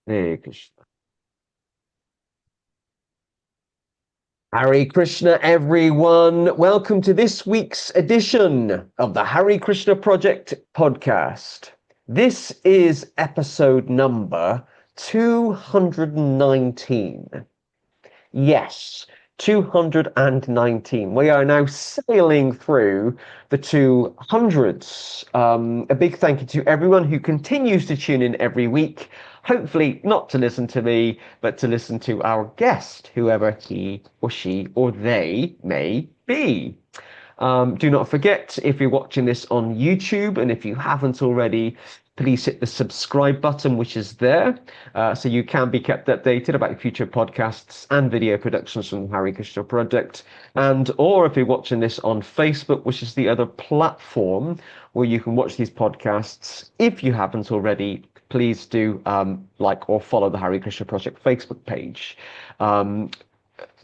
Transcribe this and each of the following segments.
Hare Krishna. Hare Krishna, everyone. Welcome to this week's edition of the Hare Krishna Project podcast. This is episode number 219. Yes, 219. We are now sailing through the 200s. A big thank you to everyone who continues to tune in every week. Hopefully, not to listen to me, but to listen to our guest, whoever he or she or they may be. Do not forget, if you're watching this on YouTube, and if you haven't already, please hit the subscribe button, which is there, so you can be kept updated about future podcasts and video productions from the Hare Krishna Project. And or if you're watching this on Facebook, which is the other platform where you can watch these podcasts, if you haven't already, please do like or follow the Hare Krishna Project Facebook page.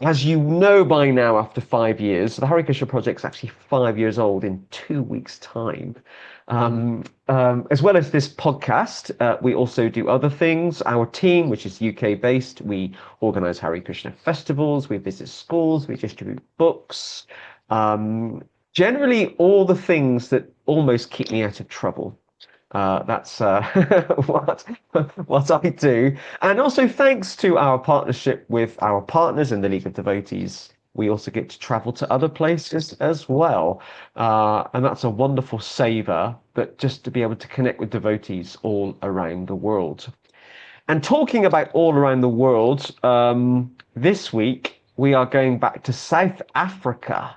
As you know by now, after 5 years, the Hare Krishna Project is actually 5 years old in 2 weeks' time. As well as this podcast, we also do other things. Our team, which is UK based, we organize Hare Krishna festivals, we visit schools, we distribute books. Generally, all the things that almost keep me out of trouble. That's what I do. And also thanks to our partnership with our partners in the League of Devotees, we also get to travel to other places as well. And that's a wonderful savor, but just to be able to connect with devotees all around the world. And talking about all around the world, this week we are going back to South Africa.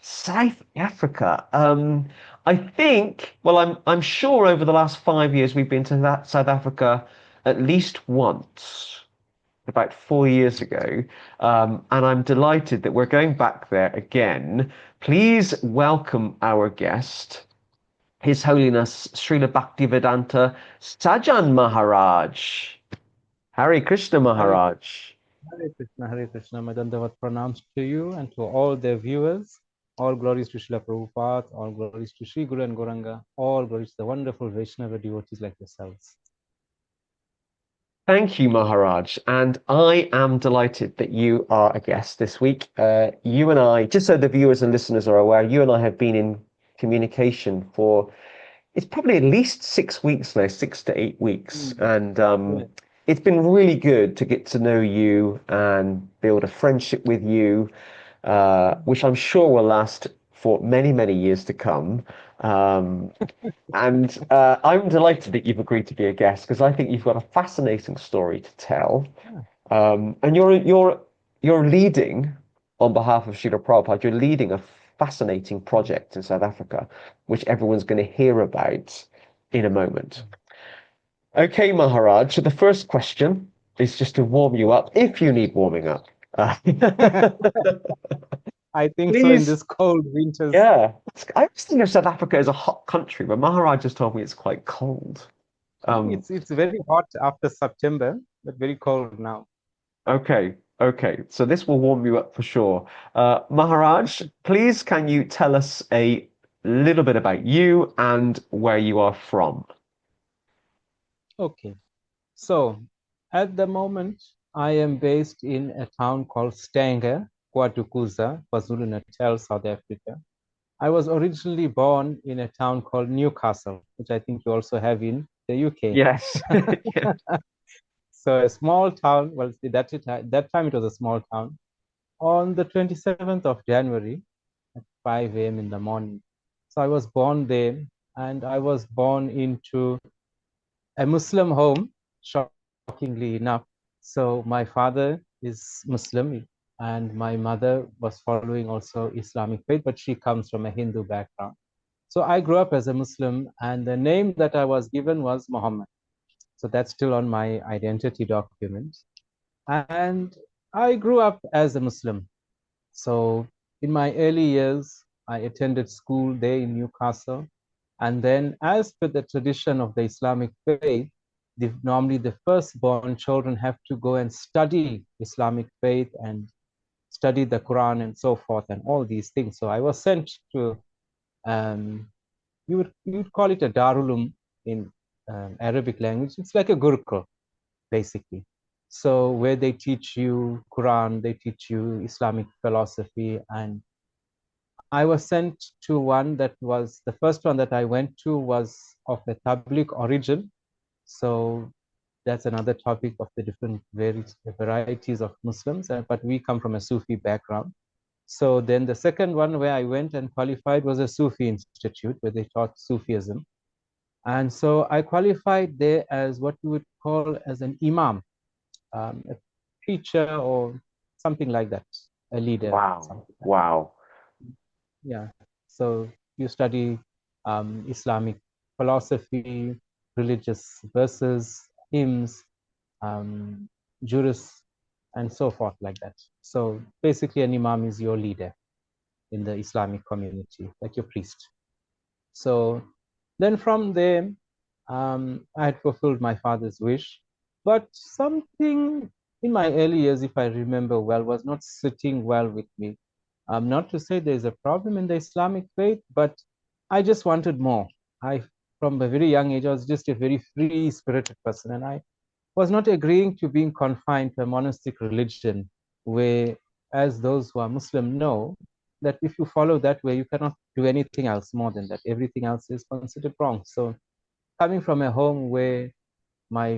South Africa. I think, well, I'm sure over the last 5 years we've been to South Africa at least once, about 4 years ago. And I'm delighted that we're going back there again. Please welcome our guest, His Holiness Srila Bhaktivedanta Sajjan Maharaj. Hare Krishna Hare, Maharaj. Hare Krishna, my Dandavat pranams to you and to all the viewers. All glories to Srila Prabhupada, all glories to Sri Guru and Gauranga, all glories to the wonderful Vaishnava devotees like yourselves. Thank you, Maharaj. And I am delighted that you are a guest this week. You and I, just so the viewers and listeners are aware, you and I have been in communication for, it's probably at least 6 weeks now, 6 to 8 weeks. And Yeah. it's been really good to get to know you and build a friendship with you, which I'm sure will last for many, many years to come. Um, and I'm delighted that you've agreed to be a guest because I think you've got a fascinating story to tell. And you're leading on behalf of Srila Prabhupada. You're leading a fascinating project in South Africa, which everyone's going to hear about in a moment. Okay, Maharaj. So the first question is just to warm you up, if you need warming up. Uh, I think so in please. this cold winters. Yeah, I was thinking of South Africa as a hot country, but Maharaj just told me it's quite cold. Um, It's very hot after September, but very cold now. okay. So this will warm you up for sure. Maharaj, please can you tell us a little bit about you and where you are from? Okay. So at the moment, I am based in a town called Stanger, KwaZulu, KwaZulu-Natal, South Africa. I was originally born in a town called Newcastle, which I think you also have in the UK. Yes. Yeah. So a small town, well, that time it was a small town. On the 27th of January at 5 a.m. in the morning. So I was born there, and I was born into a Muslim home, shockingly enough. So my father is Muslim, and my mother was following also Islamic faith, but she comes from a Hindu background. So I grew up as a Muslim, and the name that I was given was Muhammad. So that's still on my identity document. And I grew up as a Muslim. So in my early years, I attended school there in Newcastle. And then, as per the tradition of the Islamic faith, normally the firstborn children have to go and study Islamic faith and study the Quran and so forth and all these things. So I was sent to, you would call it a Darulum in Arabic language. It's like a Gurukul. basically. So where they teach you Quran, they teach you Islamic philosophy, and I was sent to one that was the first one that I went to was of a Tabligh origin. So that's another topic of the different varieties of Muslims, but we come from a Sufi background. So then the second one where I went and qualified was a Sufi institute where they taught Sufism. And so I qualified there as what you would call as an imam, a preacher or something like that, a leader, Wow. something like that. Wow. Yeah. So you study Islamic philosophy, religious verses, hymns, um, jurists, and so forth like that. So basically, an imam is your leader in the Islamic community, like your priest. So then from there, I had fulfilled my father's wish, but something in my early years, if I remember well, was not sitting well with me. Not to say there's a problem in the Islamic faith, but I just wanted more. From a very young age, I was just a very free-spirited person, and I was not agreeing to being confined to a monastic religion where, as those who are Muslim know, that if you follow that way, you cannot do anything else more than that. Everything else is considered wrong. So coming from a home where my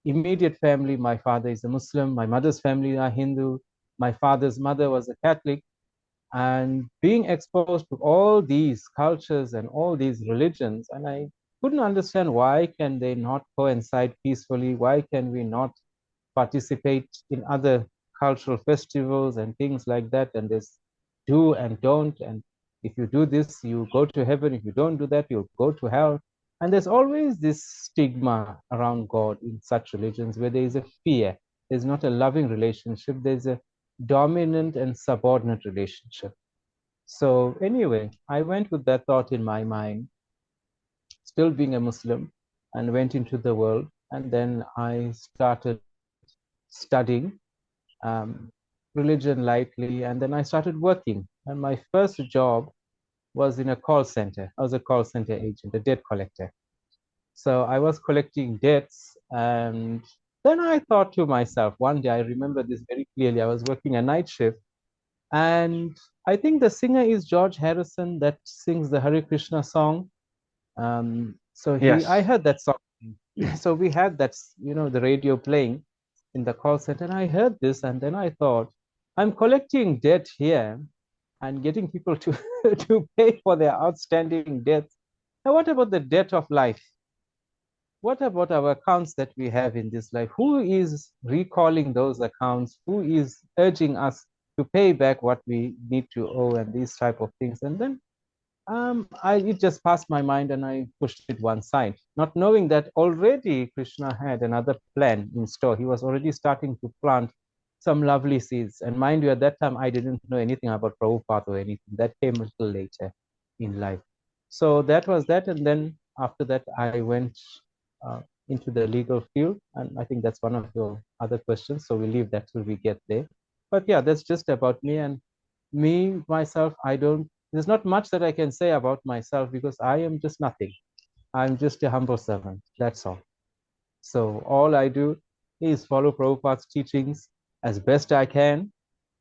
immediate family, my father is a Muslim, my mother's family are Hindu, my father's mother was a Catholic, and being exposed to all these cultures and all these religions, and I couldn't understand why can they not coincide peacefully? Why can we not participate in other cultural festivals and things like that? And there's do and don't, and if you do this, you go to heaven. If you don't do that, you'll go to hell. And there's always this stigma around God in such religions where there is a fear. There's not a loving relationship. There's a dominant and subordinate relationship. So anyway, I went with that thought in my mind, still being a Muslim, and went into the world. And then I started studying um, religion lightly, and then I started working. And my first job was in a call center. I was a call center agent, a debt collector. So I was collecting debts, and then I thought to myself, one day I remember this very clearly. I was working a night shift, and I think the singer is George Harrison that sings the Hare Krishna song. I Yes. heard that song. So we had that, the radio playing in the call center, and I heard this, and then I thought, I'm collecting debt here and getting people to to pay for their outstanding debts. Now, what about the debt of life? What about our accounts that we have in this life? Who is recalling those accounts? Who is urging us to pay back what we need to owe and these type of things? And then it just passed my mind and I pushed it one side, not knowing that already Krishna had another plan in store. He was already starting to plant some lovely seeds. And mind you, at that time, I didn't know anything about Prabhupada or anything. That came a little later in life. So that was that. And then after that, I went uh, into the legal field. And I think that's one of your other questions. So we'll leave that till we get there. But yeah, that's just about me. And me, myself, there's not much that I can say about myself because I am just nothing. I'm just a humble servant. That's all. So all I do is follow Prabhupada's teachings as best I can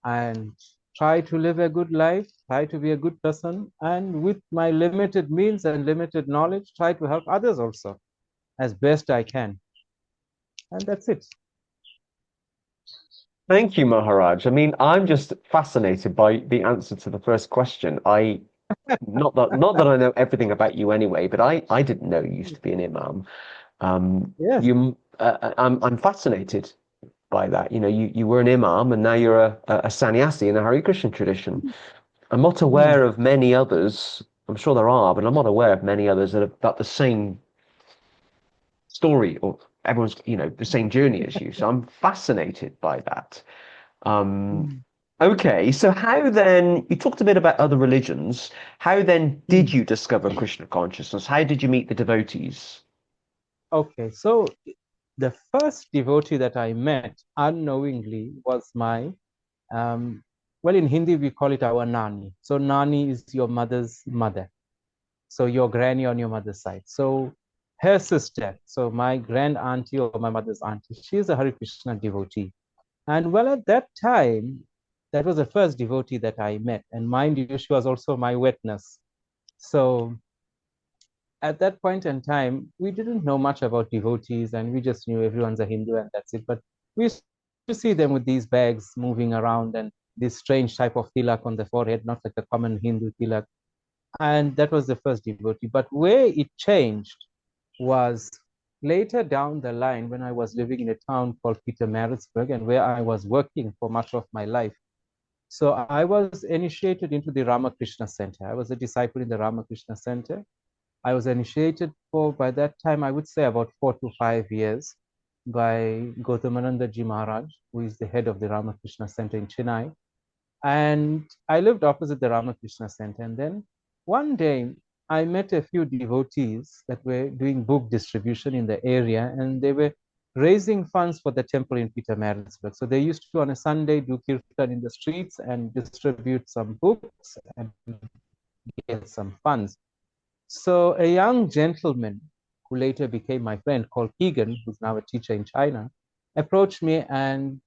and try to live a good life, try to be a good person, and with my limited means and limited knowledge, try to help others also as best I can. And that's it. Thank you, Maharaj. I mean, I'm just fascinated by the answer to the first question. Not that I know everything about you anyway, but I didn't know you used to be an imam. Yes. I'm fascinated by that. You know, you were an imam and now you're a sannyasi in the Hare Krishna tradition. I'm not Mm. aware of many others. I'm sure there are, but I'm not aware of many others that have got the same story or everyone's, the same journey as you. So I'm fascinated by that. Um, Mm. okay, so how then, you talked a bit about other religions. How then did Mm. you discover Krishna consciousness? How did you meet the devotees? Okay, so the first devotee that I met unknowingly was um, well, in Hindi, we call it our nani. So nani is your mother's mother. So your granny on your mother's side. So her sister, so my grand auntie or my mother's auntie, she is a Hare Krishna devotee. And well, at that time, that was the first devotee that I met. And mind you, she was also my witness. So at that point in time, we didn't know much about devotees and we just knew everyone's a Hindu and that's it. But we used to see them with these bags moving around and this strange type of tilak on the forehead, not like a common Hindu tilak. And that was the first devotee. But where it changed was later down the line when I was living in a town called Pietermaritzburg and where I was working for much of my life. So I was initiated into the Ramakrishna Center. I was a disciple in the Ramakrishna Center. I was initiated for, by that time, I would say about 4 to 5 years by Gautamananda Ji Maharaj, who is the head of the Ramakrishna Center in Chennai. And I lived opposite the Ramakrishna Center. And then one day I met a few devotees that were doing book distribution in the area, and they were raising funds for the temple in Pietermaritzburg. So they used to, on a Sunday, do kirtan in the streets and distribute some books and get some funds. So a young gentleman who later became my friend called Keegan, who's now a teacher in China, approached me and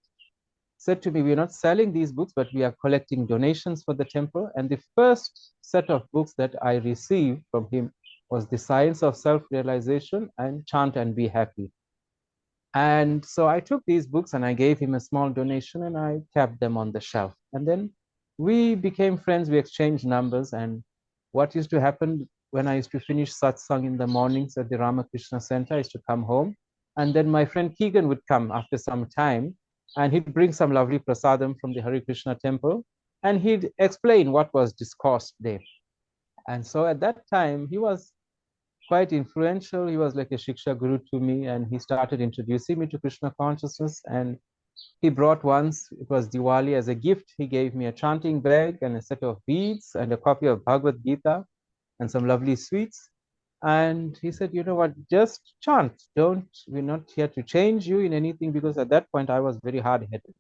said to me, we're not selling these books, but we are collecting donations for the temple. And the first set of books that I received from him was The Science of Self-Realization and Chant and Be Happy. And so I took these books and I gave him a small donation and I kept them on the shelf. And then we became friends, we exchanged numbers. And what used to happen when I used to finish satsang in the mornings at the Ramakrishna Center, I used to come home. And then my friend Keegan would come after some time and he'd bring some lovely prasadam from the Hare Krishna temple and he'd explain what was discussed there. And so at that time, he was quite influential. He was like a Shiksha Guru to me, and he started introducing me to Krishna consciousness. And he brought once, it was Diwali, as a gift. He gave me a chanting bag and a set of beads and a copy of Bhagavad Gita and some lovely sweets. And he said, you know what, just chant. We're not here to change you in anything, because at that point I was very hard-headed.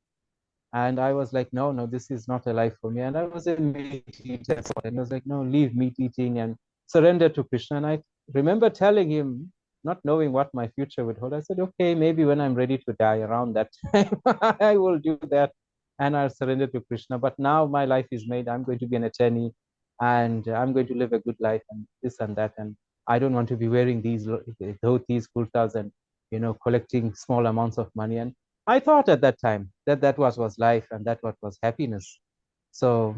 And I was like, no, this is not a life for me. And I was a meat eater. And I was like, no, leave meat eating and surrender to Krishna. And I remember telling him, not knowing what my future would hold, I said, okay, maybe when I'm ready to die around that time, I will do that and I'll surrender to Krishna. But now my life is made. I'm going to be an attorney and I'm going to live a good life and this and that. And I don't want to be wearing these dhotis, kurtas, and collecting small amounts of money. And I thought at that time that that was life and that what was happiness. So,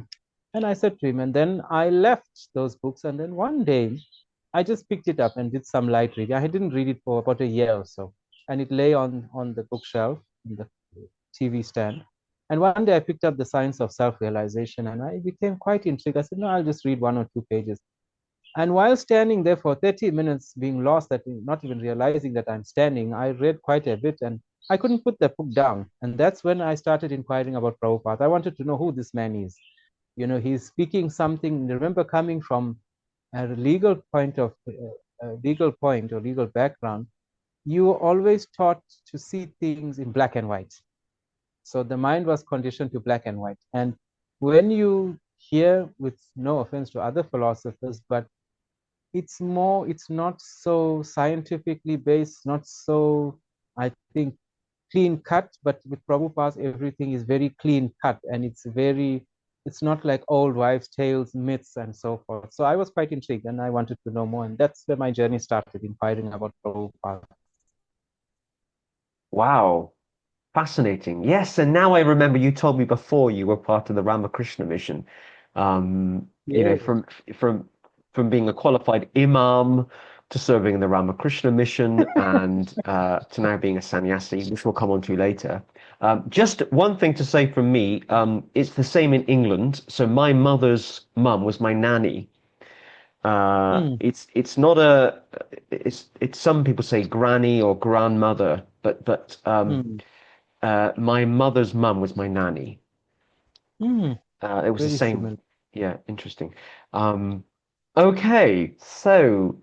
and I said to him, and then I left those books. And then one day I just picked it up and did some light reading. I didn't read it for about a year or so. And it lay on the bookshelf, in the TV stand. And one day I picked up The Science of Self-Realization and I became quite intrigued. I said, no, I'll just read 1 or 2 pages. And while standing there for 30 minutes, being lost, that not even realizing that I'm standing, I read quite a bit and I couldn't put the book down. And that's when I started inquiring about Prabhupada. I wanted to know who this man is. He's speaking something. Remember, coming from a legal point of legal point or legal background, you were always taught to see things in black and white. So the mind was conditioned to black and white. And when you hear, with no offense to other philosophers, but it's not so scientifically based, not so, I think, clean cut, but with Prabhupada's, everything is very clean cut and it's not like old wives' tales, myths, and so forth. So I was quite intrigued and I wanted to know more. And that's where my journey started, inquiring about Prabhupada. Wow. Fascinating. Yes, and now I remember you told me before you were part of the Ramakrishna Mission. Yeah. From being a qualified imam to serving in the Ramakrishna Mission and to now being a sannyasi, which we'll come on to later. Just one thing to say from me, it's the same in England. So my mother's mum was my nanny. Mm, It's not a it's some people say granny or grandmother, but mm, my mother's mum was my nanny. mm. It was the Very same. similar. Yeah, interesting. Um, okay, so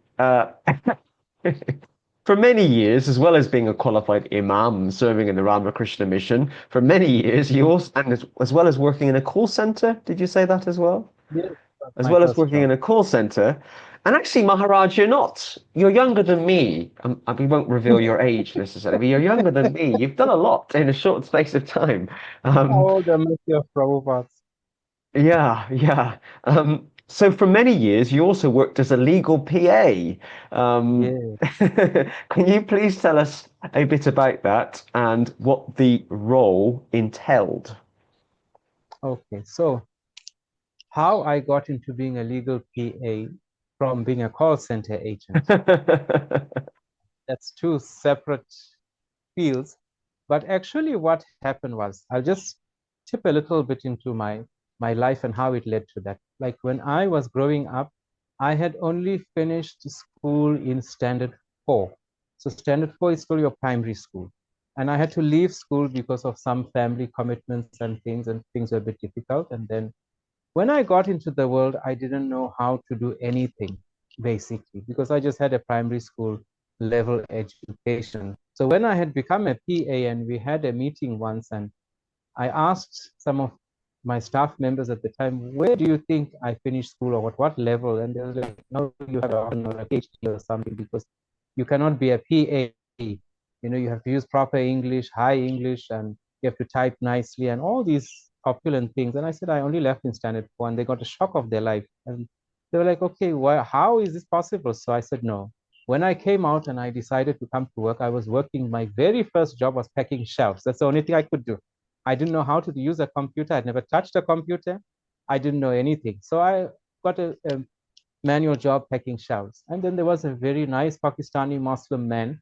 for many years, as well as being a qualified imam serving in the Ramakrishna Mission, for many years, you Mm. also, and as well as working in a call center, did you say that as well? Yes, was as my well as first working job. in a call center. And actually, Maharaj, you're not. You're younger than me. We won't reveal your age necessarily, but you're younger than me. You've done a lot in a short space of time. Um, Oh, the mercy of Prabhupada. yeah, yeah. So for many years, you also worked as a legal PA. Yeah. Can you please tell us a bit about that and what the role entailed? Okay. So how I got into being a legal PA from being a call center agent. That's two separate fields. But actually, what happened was, I'll just tip a little bit into my life and how it led to that. Like when I was growing up, I had only finished school in standard four. So standard four is still your primary school. And I had to leave school because of some family commitments and things were a bit difficult. And then when I got into the world, I didn't know how to do anything basically because I just had a primary school level education. So when I had become a PA and we had a meeting once, and I asked some of my staff members at the time, where do you think I finished school or what level? And they were like, no, you have a PhD or something because you cannot be a PA. You have to use proper English, high English, and you have to type nicely and all these opulent things. And I said, I only left in standard four, and they got a shock of their life. And they were like, okay, how is this possible? So I said, no. When I came out and I decided to come to work, I was working. My very first job was packing shelves. That's the only thing I could do. I didn't know how to use a computer. I'd never touched a computer. I didn't know anything. So I got a manual job packing shelves. And then there was a very nice Pakistani Muslim man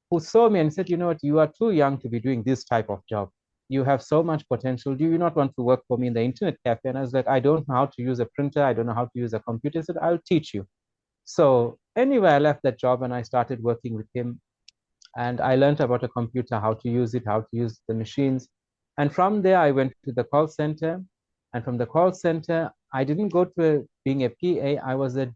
who saw me and said, you know what, you are too young to be doing this type of job. You have so much potential. Do you not want to work for me in the internet cafe? And I was like, I don't know how to use a printer. I don't know how to use a computer. He said, I'll teach you. So anyway, I left that job and I started working with him. And I learned about a computer, how to use it, how to use the machines. And from there, I went to the call center. And from the call center, I didn't go to being a PA. I was a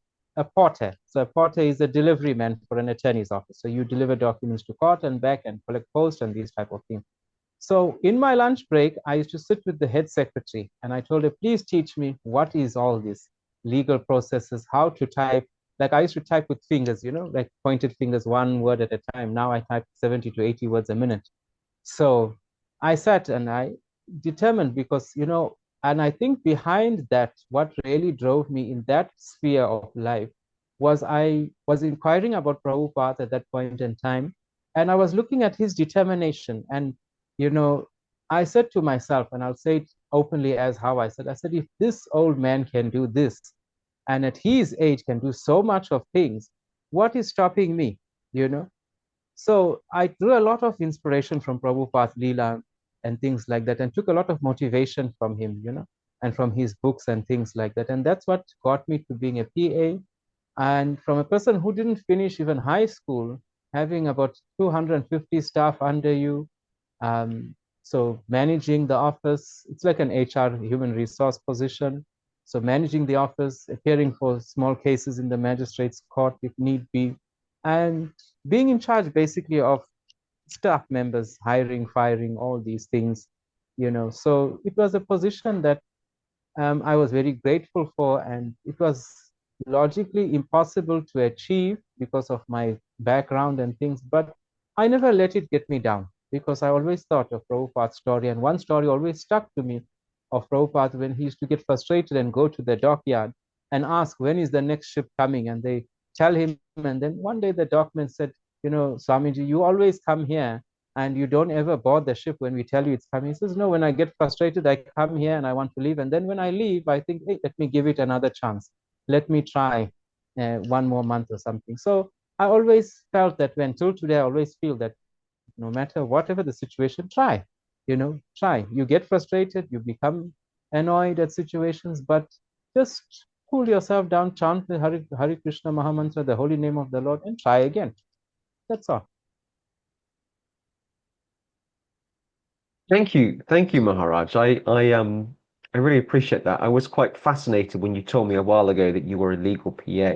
porter. So a porter is a delivery man for an attorney's office. So you deliver documents to court and back and collect post and these type of things. So in my lunch break, I used to sit with the head secretary and I told her, please teach me what is all this legal processes, how to type. Like I used to type with fingers, like pointed fingers, one word at a time. Now I type 70 to 80 words a minute. So I sat and I determined because, and I think behind that, what really drove me in that sphere of life was I was inquiring about Prabhupada at that point in time. And I was looking at his determination. And, you know, I said to myself, and I'll say it openly as how I said, if this old man can do this, and at his age can do so much of things, what is stopping me? You know? So I drew a lot of inspiration from Prabhupada Leela and things like that, and took a lot of motivation from him, and from his books and things like that. And that's what got me to being a PA. And from a person who didn't finish even high school, having about 250 staff under you, so managing the office, it's like an HR human resource position. So managing the office, appearing for small cases in the magistrate's court if need be, and being in charge basically of staff members, hiring, firing, all these things. So it was a position that I was very grateful for, and it was logically impossible to achieve because of my background and things, but I never let it get me down because I always thought of Prabhupada's story, and one story always stuck to me of Prabhupada when he used to get frustrated and go to the dockyard and ask, when is the next ship coming? And they tell him, and then one day the dockman said, Swamiji, you always come here and you don't ever board the ship when we tell you it's coming. He says, no, when I get frustrated, I come here and I want to leave. And then when I leave, I think, hey, let me give it another chance. Let me try one more month or something. So I always felt that when till today, I always feel that no matter whatever the situation, try. You get frustrated, you become annoyed at situations, but just cool yourself down, chant the Hare Krishna Mahamantra, the holy name of the Lord, and try again. That's all. Thank you, Maharaj. I really appreciate that. I was quite fascinated when you told me a while ago that you were a legal PA.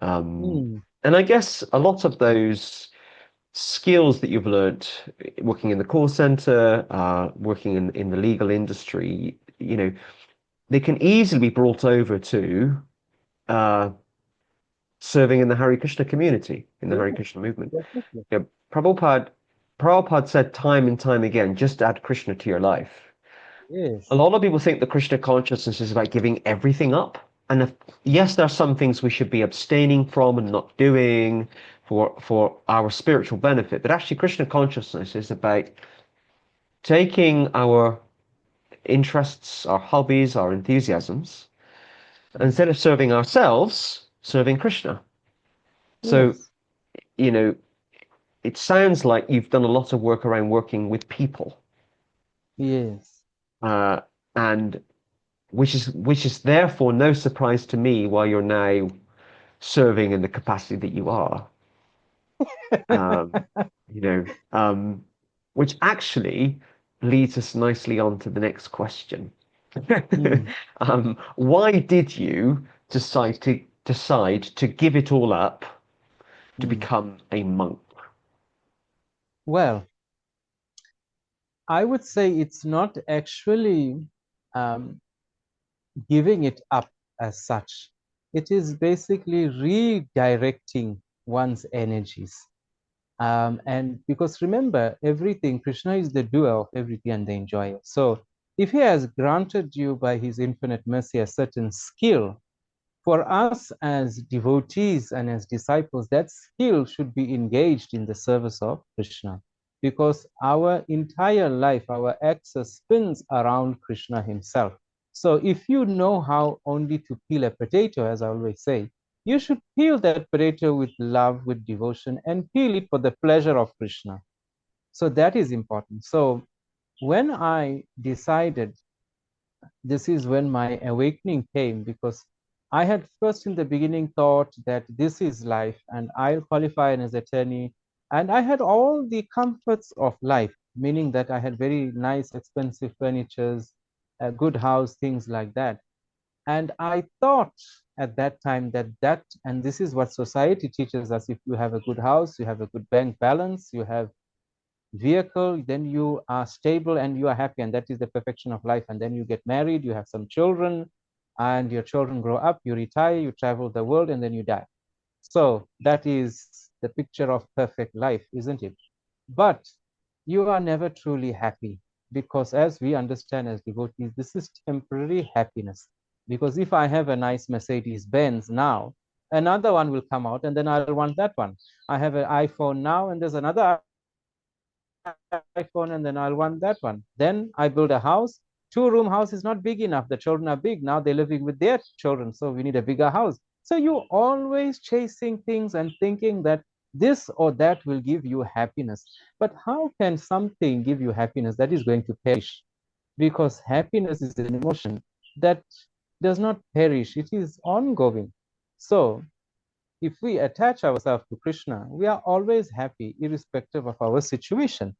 Hmm. And I guess a lot of those skills that you've learned working in the call center, working in the legal industry, they can easily be brought over to uh, serving in the Hare Krishna community, in the Yes, Hare Krishna movement. definitely. You know, Prabhupada said time and time again, just add Krishna to your life. A Yes. lot of people think the Krishna consciousness is about giving everything up. And yes, there are some things we should be abstaining from and not doing for our spiritual benefit. But actually, Krishna consciousness is about taking our interests, our hobbies, our enthusiasms, Mm. instead of serving ourselves, serving Krishna. So, Yes. you know, it sounds like you've done a lot of work around working with people, Yes. uh, and which is therefore no surprise to me why you're now serving in the capacity that you are. Um, you know, which actually leads us nicely on to the next question. Mm. Why did you decide to give it all up to Mm. become a monk? Well, I would say it's not actually um, giving it up as such. It is basically redirecting one's energies. And because remember, everything, Krishna is the doer of everything and the enjoyer. So if he has granted you by his infinite mercy a certain skill, for us as devotees and as disciples, that skill should be engaged in the service of Krishna because our entire life, our axis spins around Krishna himself. So if you know how only to peel a potato, as I always say, you should peel that potato with love, with devotion, and peel it for the pleasure of Krishna. So that is important. So when I decided, this is when my awakening came because I had first in the beginning thought that this is life and I'll qualify as an attorney. And I had all the comforts of life, meaning that I had very nice, expensive furnitures, a good house, things like that. And I thought at that time and this is what society teaches us, if you have a good house, you have a good bank balance, you have vehicle, then you are stable and you are happy, and that is the perfection of life. And then you get married, you have some children, and your children grow up, you retire, you travel the world, and then you die. So that is the picture of perfect life, isn't it? But you are never truly happy because, as we understand as devotees, this is temporary happiness. Because if I have a nice Mercedes Benz now, another one will come out, and then I'll want that one. I have an iPhone now, and there's another iPhone and then I'll want that one. Then I build a house. Two-room house is not big enough. The children are big. Now they're living with their children. So we need a bigger house. So you're always chasing things and thinking that this or that will give you happiness. But how can something give you happiness that is going to perish? Because happiness is an emotion that does not perish. It is ongoing. So if we attach ourselves to Krishna, we are always happy, irrespective of our situation.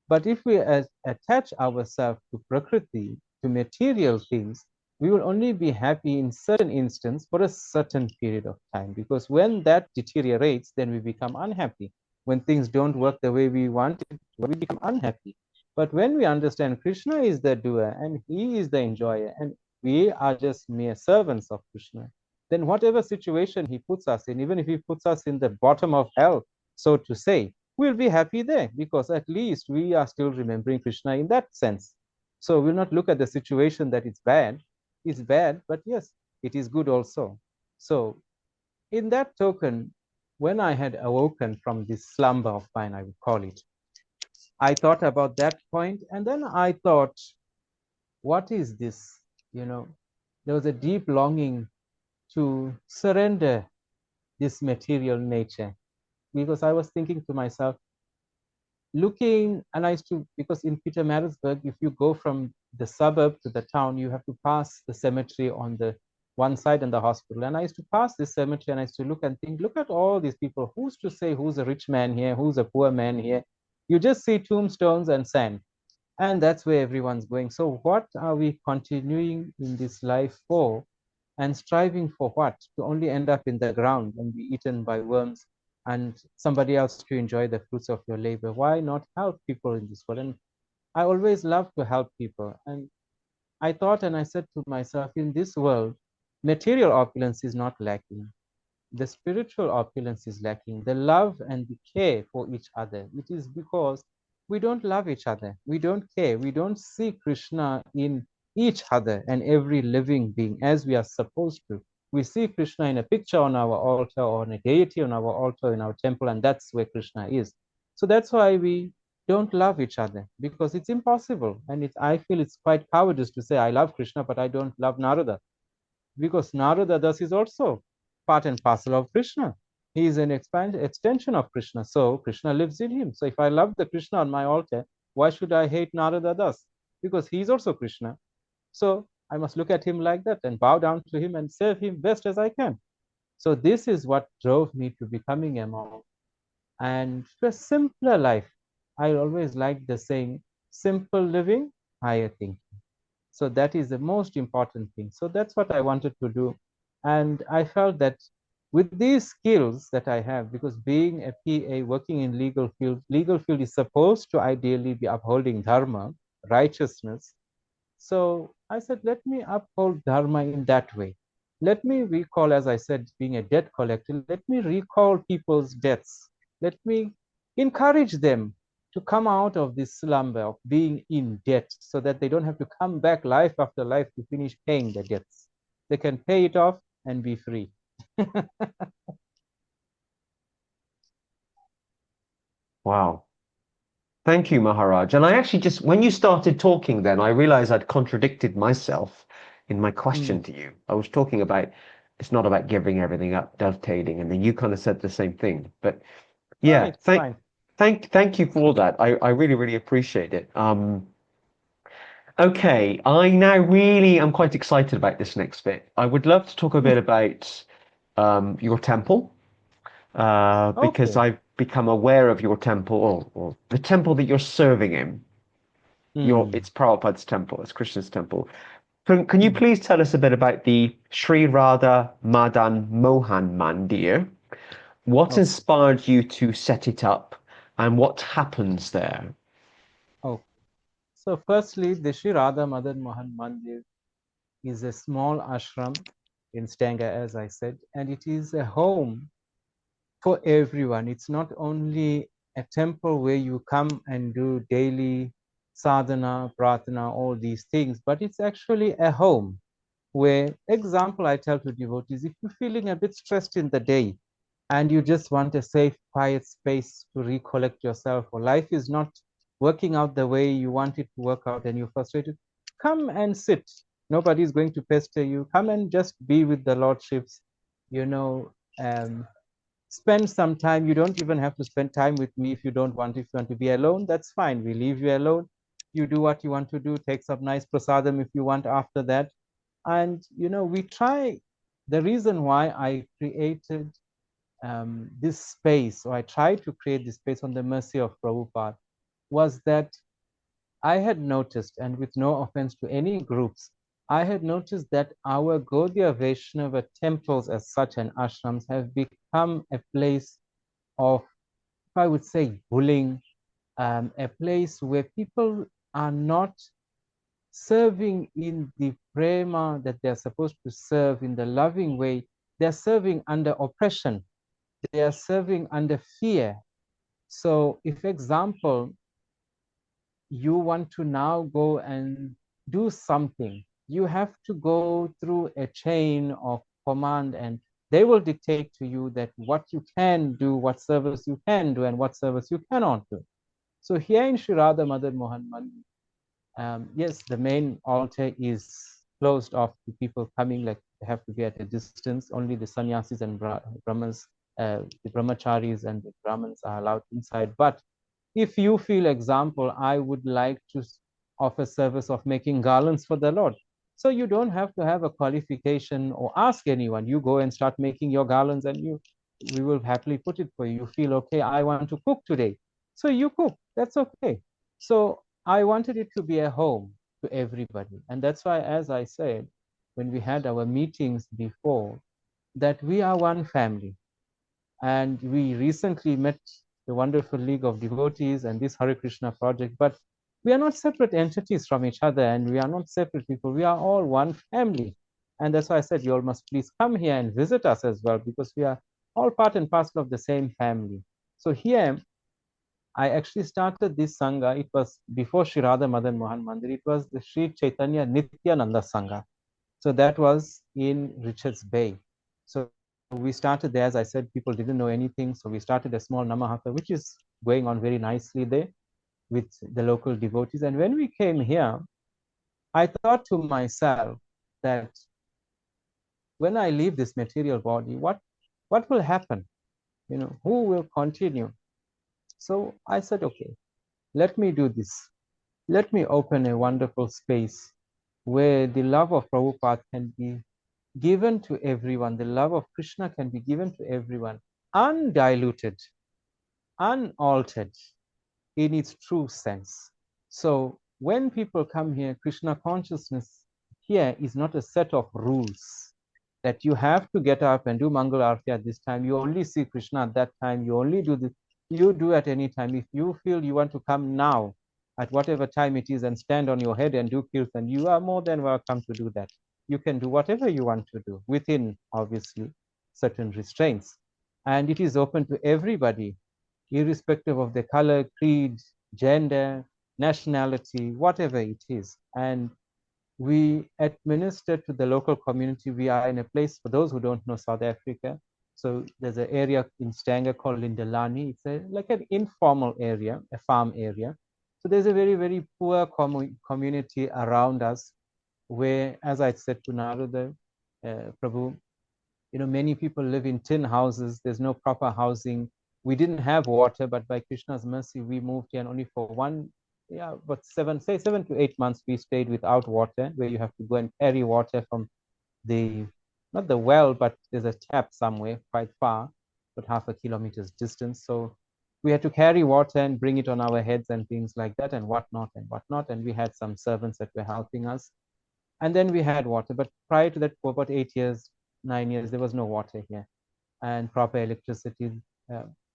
But if we attach ourselves to Prakriti, to material things, we will only be happy in certain instance for a certain period of time. Because when that deteriorates, then we become unhappy. When things don't work the way we want it, we become unhappy. But when we understand Krishna is the doer and he is the enjoyer, and we are just mere servants of Krishna, then whatever situation he puts us in, even if he puts us in the bottom of hell, so to say, we'll be happy there because at least we are still remembering Krishna in that sense. So we'll not look at the situation that it's bad, but yes, it is good also. So in that token, when I had awoken from this slumber of mine, I would call it, I thought about that point, and then I thought, what is this? You know, there was a deep longing to surrender this material nature because I was thinking to myself, looking, and I used to, because in Petermarisburg, if you go from the suburb to the town, you have to pass the cemetery on the one side and the hospital. And I used to pass this cemetery and I used to look and think, look at all these people. Who's to say who's a rich man here, who's a poor man here? You just see tombstones and sand. And that's where everyone's going. So what are we continuing in this life for? And striving for what? To only end up in the ground and be eaten by worms and somebody else to enjoy the fruits of your labor. Why not help people in this world? And I always love to help people. And I thought and I said to myself, in this world, material opulence is not lacking. The spiritual opulence is lacking, the love and the care for each other. It is because we don't love each other. We don't care. We don't see Krishna in each other and every living being as we are supposed to. We see Krishna in a picture on our altar or in a deity on our altar in our temple, and that's where Krishna is. So that's why we don't love each other, because it's impossible. And I feel it's quite cowardice to say I love Krishna, but I don't love Narada, because Narada Das is also part and parcel of Krishna. He is an extension of Krishna. So Krishna lives in him. So if I love the Krishna on my altar, why should I hate Narada Das? Because he is also Krishna. So I must look at him like that and bow down to him and serve him best as I can. So this is what drove me to becoming a monk and to a simpler life. I always like the saying, simple living, higher thinking. So that is the most important thing. So that's what I wanted to do. And I felt that with these skills that I have, because being a PA working in legal field is supposed to ideally be upholding dharma, righteousness. So I said, let me uphold dharma in that way. Let me recall, as I said, being a debt collector, let me recall people's debts. Let me encourage them to come out of this slumber of being in debt so that they don't have to come back life after life to finish paying the debts. They can pay it off and be free. Wow. Thank you, Maharaj. And I actually just, when you started talking, then I realized I'd contradicted myself in my question to you. I was talking about it's not about giving everything up, dovetailing, and then you kind of said the same thing. But No, yeah, it's fine. thank you for all that. I really, really appreciate it. Okay, I now really am quite excited about this next bit. I would love to talk a bit about your temple, because Okay. I've become aware of your temple, or the temple that you're serving in. Hmm. It's Prabhupada's temple, it's Krishna's temple. Can you Hmm. please tell us a bit about the Sri Radha Madan Mohan Mandir? What Okay. inspired you to set it up, and what happens there? Okay. So firstly, the Sri Radha Madan Mohan Mandir is a small ashram in Stanger, as I said, and it is a home for everyone. It's not only a temple where you come and do daily sadhana, pratana, all these things, but it's actually a home where, example, I tell to devotees, if you're feeling a bit stressed in the day and you just want a safe, quiet space to recollect yourself, or life is not working out the way you want it to work out and you're frustrated, come and sit. Nobody's going to pester you. Come and just be with the lordships, you know, um, spend some time. You don't even have to spend time with me if you don't want. If you want to be alone, that's fine. We leave you alone. You do what you want to do. Take some nice prasadam if you want after that. And, we try. The reason why I created this space, or I tried to create this space on the mercy of Prabhupada, was that I had noticed, and with no offense to any groups, I had noticed that our Gaudiya Vaishnava temples as such and ashrams have become a place of, if I would say, bullying, a place where people are not serving in the prema that they're supposed to serve in the loving way. They're serving under oppression. They are serving under fear. So if, example, you want to now go and do something, you have to go through a chain of command, and they will dictate to you that what you can do, what service you can do, and what service you cannot do. So here in Sri Radha Madan Mohan Mandir, yes, the main altar is closed off to people coming, like they have to be at a distance. Only the sannyasis and brahmans, the brahmacharis and the brahmins are allowed inside. But if you feel, example, I would like to offer service of making garlands for the Lord. So you don't have to have a qualification or ask anyone. You go and start making your garlands, and we will happily put it for you. You feel, okay, I want to cook today. So you cook. That's okay. So I wanted it to be a home to everybody. And that's why, as I said, when we had our meetings before, that we are one family. And we recently met the wonderful League of Devotees and this Hare Krishna project. But we are not separate entities from each other, and we are not separate people. We are all one family. And that's why I said, you all must please come here and visit us as well, because we are all part and parcel of the same family. So here, I actually started this Sangha. It was before Sri Radha Madan Mohan Mandir. It was the Sri Chaitanya Nityananda Sangha. So that was in Richards Bay. So we started there. As I said, people didn't know anything. So we started a small Namahaka, which is going on very nicely there with the local devotees. And when we came here, I thought to myself that when I leave this material body, what will happen? You know, who will continue? So I said, okay, let me do this. Let me open a wonderful space where the love of Prabhupada can be given to everyone. The love of Krishna can be given to everyone, undiluted, unaltered in its true sense. So when people come here, Krishna consciousness here is not a set of rules that you have to get up and do Mangal Arati at this time. You only see Krishna at that time. You only do this. You do at any time. If you feel you want to come now, at whatever time it is, and stand on your head and do kirtan, you are more than welcome to do that. You can do whatever you want to do within, obviously, certain restraints. And it is open to everybody, irrespective of the color, creed, gender, nationality, whatever it is. And we administer to the local community. We are in a place, for those who don't know South Africa, so there's an area in Stanger called Lindelani. It's like an informal area, a farm area. So there's a very, very poor community around us where, as I said to Narada, Prabhu, you know, many people live in tin houses. There's no proper housing. We didn't have water, but by Krishna's mercy, we moved here, and only for but 7 to 8 months, we stayed without water, where you have to go and carry water from not the well, but there's a tap somewhere quite far, but half a kilometer's distance. So we had to carry water and bring it on our heads and things like that, and whatnot and whatnot. And we had some servants that were helping us. And then we had water. But prior to that, for about 8 years, 9 years, there was no water here, and proper electricity.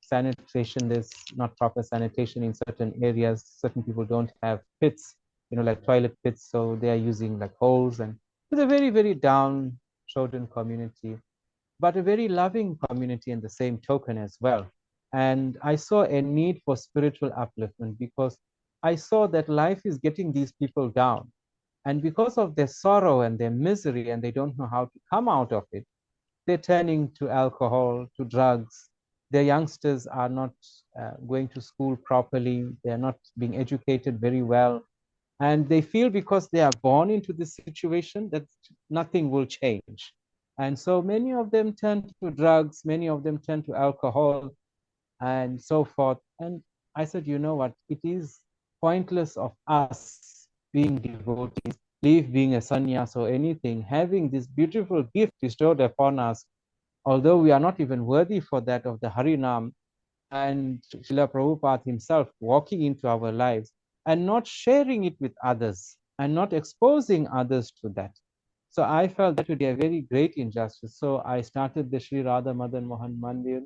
Sanitation, there's not proper sanitation in certain areas. Certain people don't have pits, you know, like toilet pits, so they are using like holes. And it's a very, very downtrodden community, but a very loving community in the same token as well. And I saw a need for spiritual upliftment, because I saw that life is getting these people down. And because of their sorrow and their misery, and they don't know how to come out of it, they're turning to alcohol, to drugs. Their youngsters are not going to school properly. They're not being educated very well. And they feel because they are born into this situation that nothing will change. And so many of them turn to drugs, many of them turn to alcohol, and so forth. And I said, you know what? It is pointless of us being devotees, leave being a sannyasa or anything, having this beautiful gift bestowed upon us, although we are not even worthy for that, of the Harinam, and Srila Prabhupada himself walking into our lives and not sharing it with others and not exposing others to that. So I felt that would be a very great injustice. So I started the Sri Radha Madan Mohan Mandir.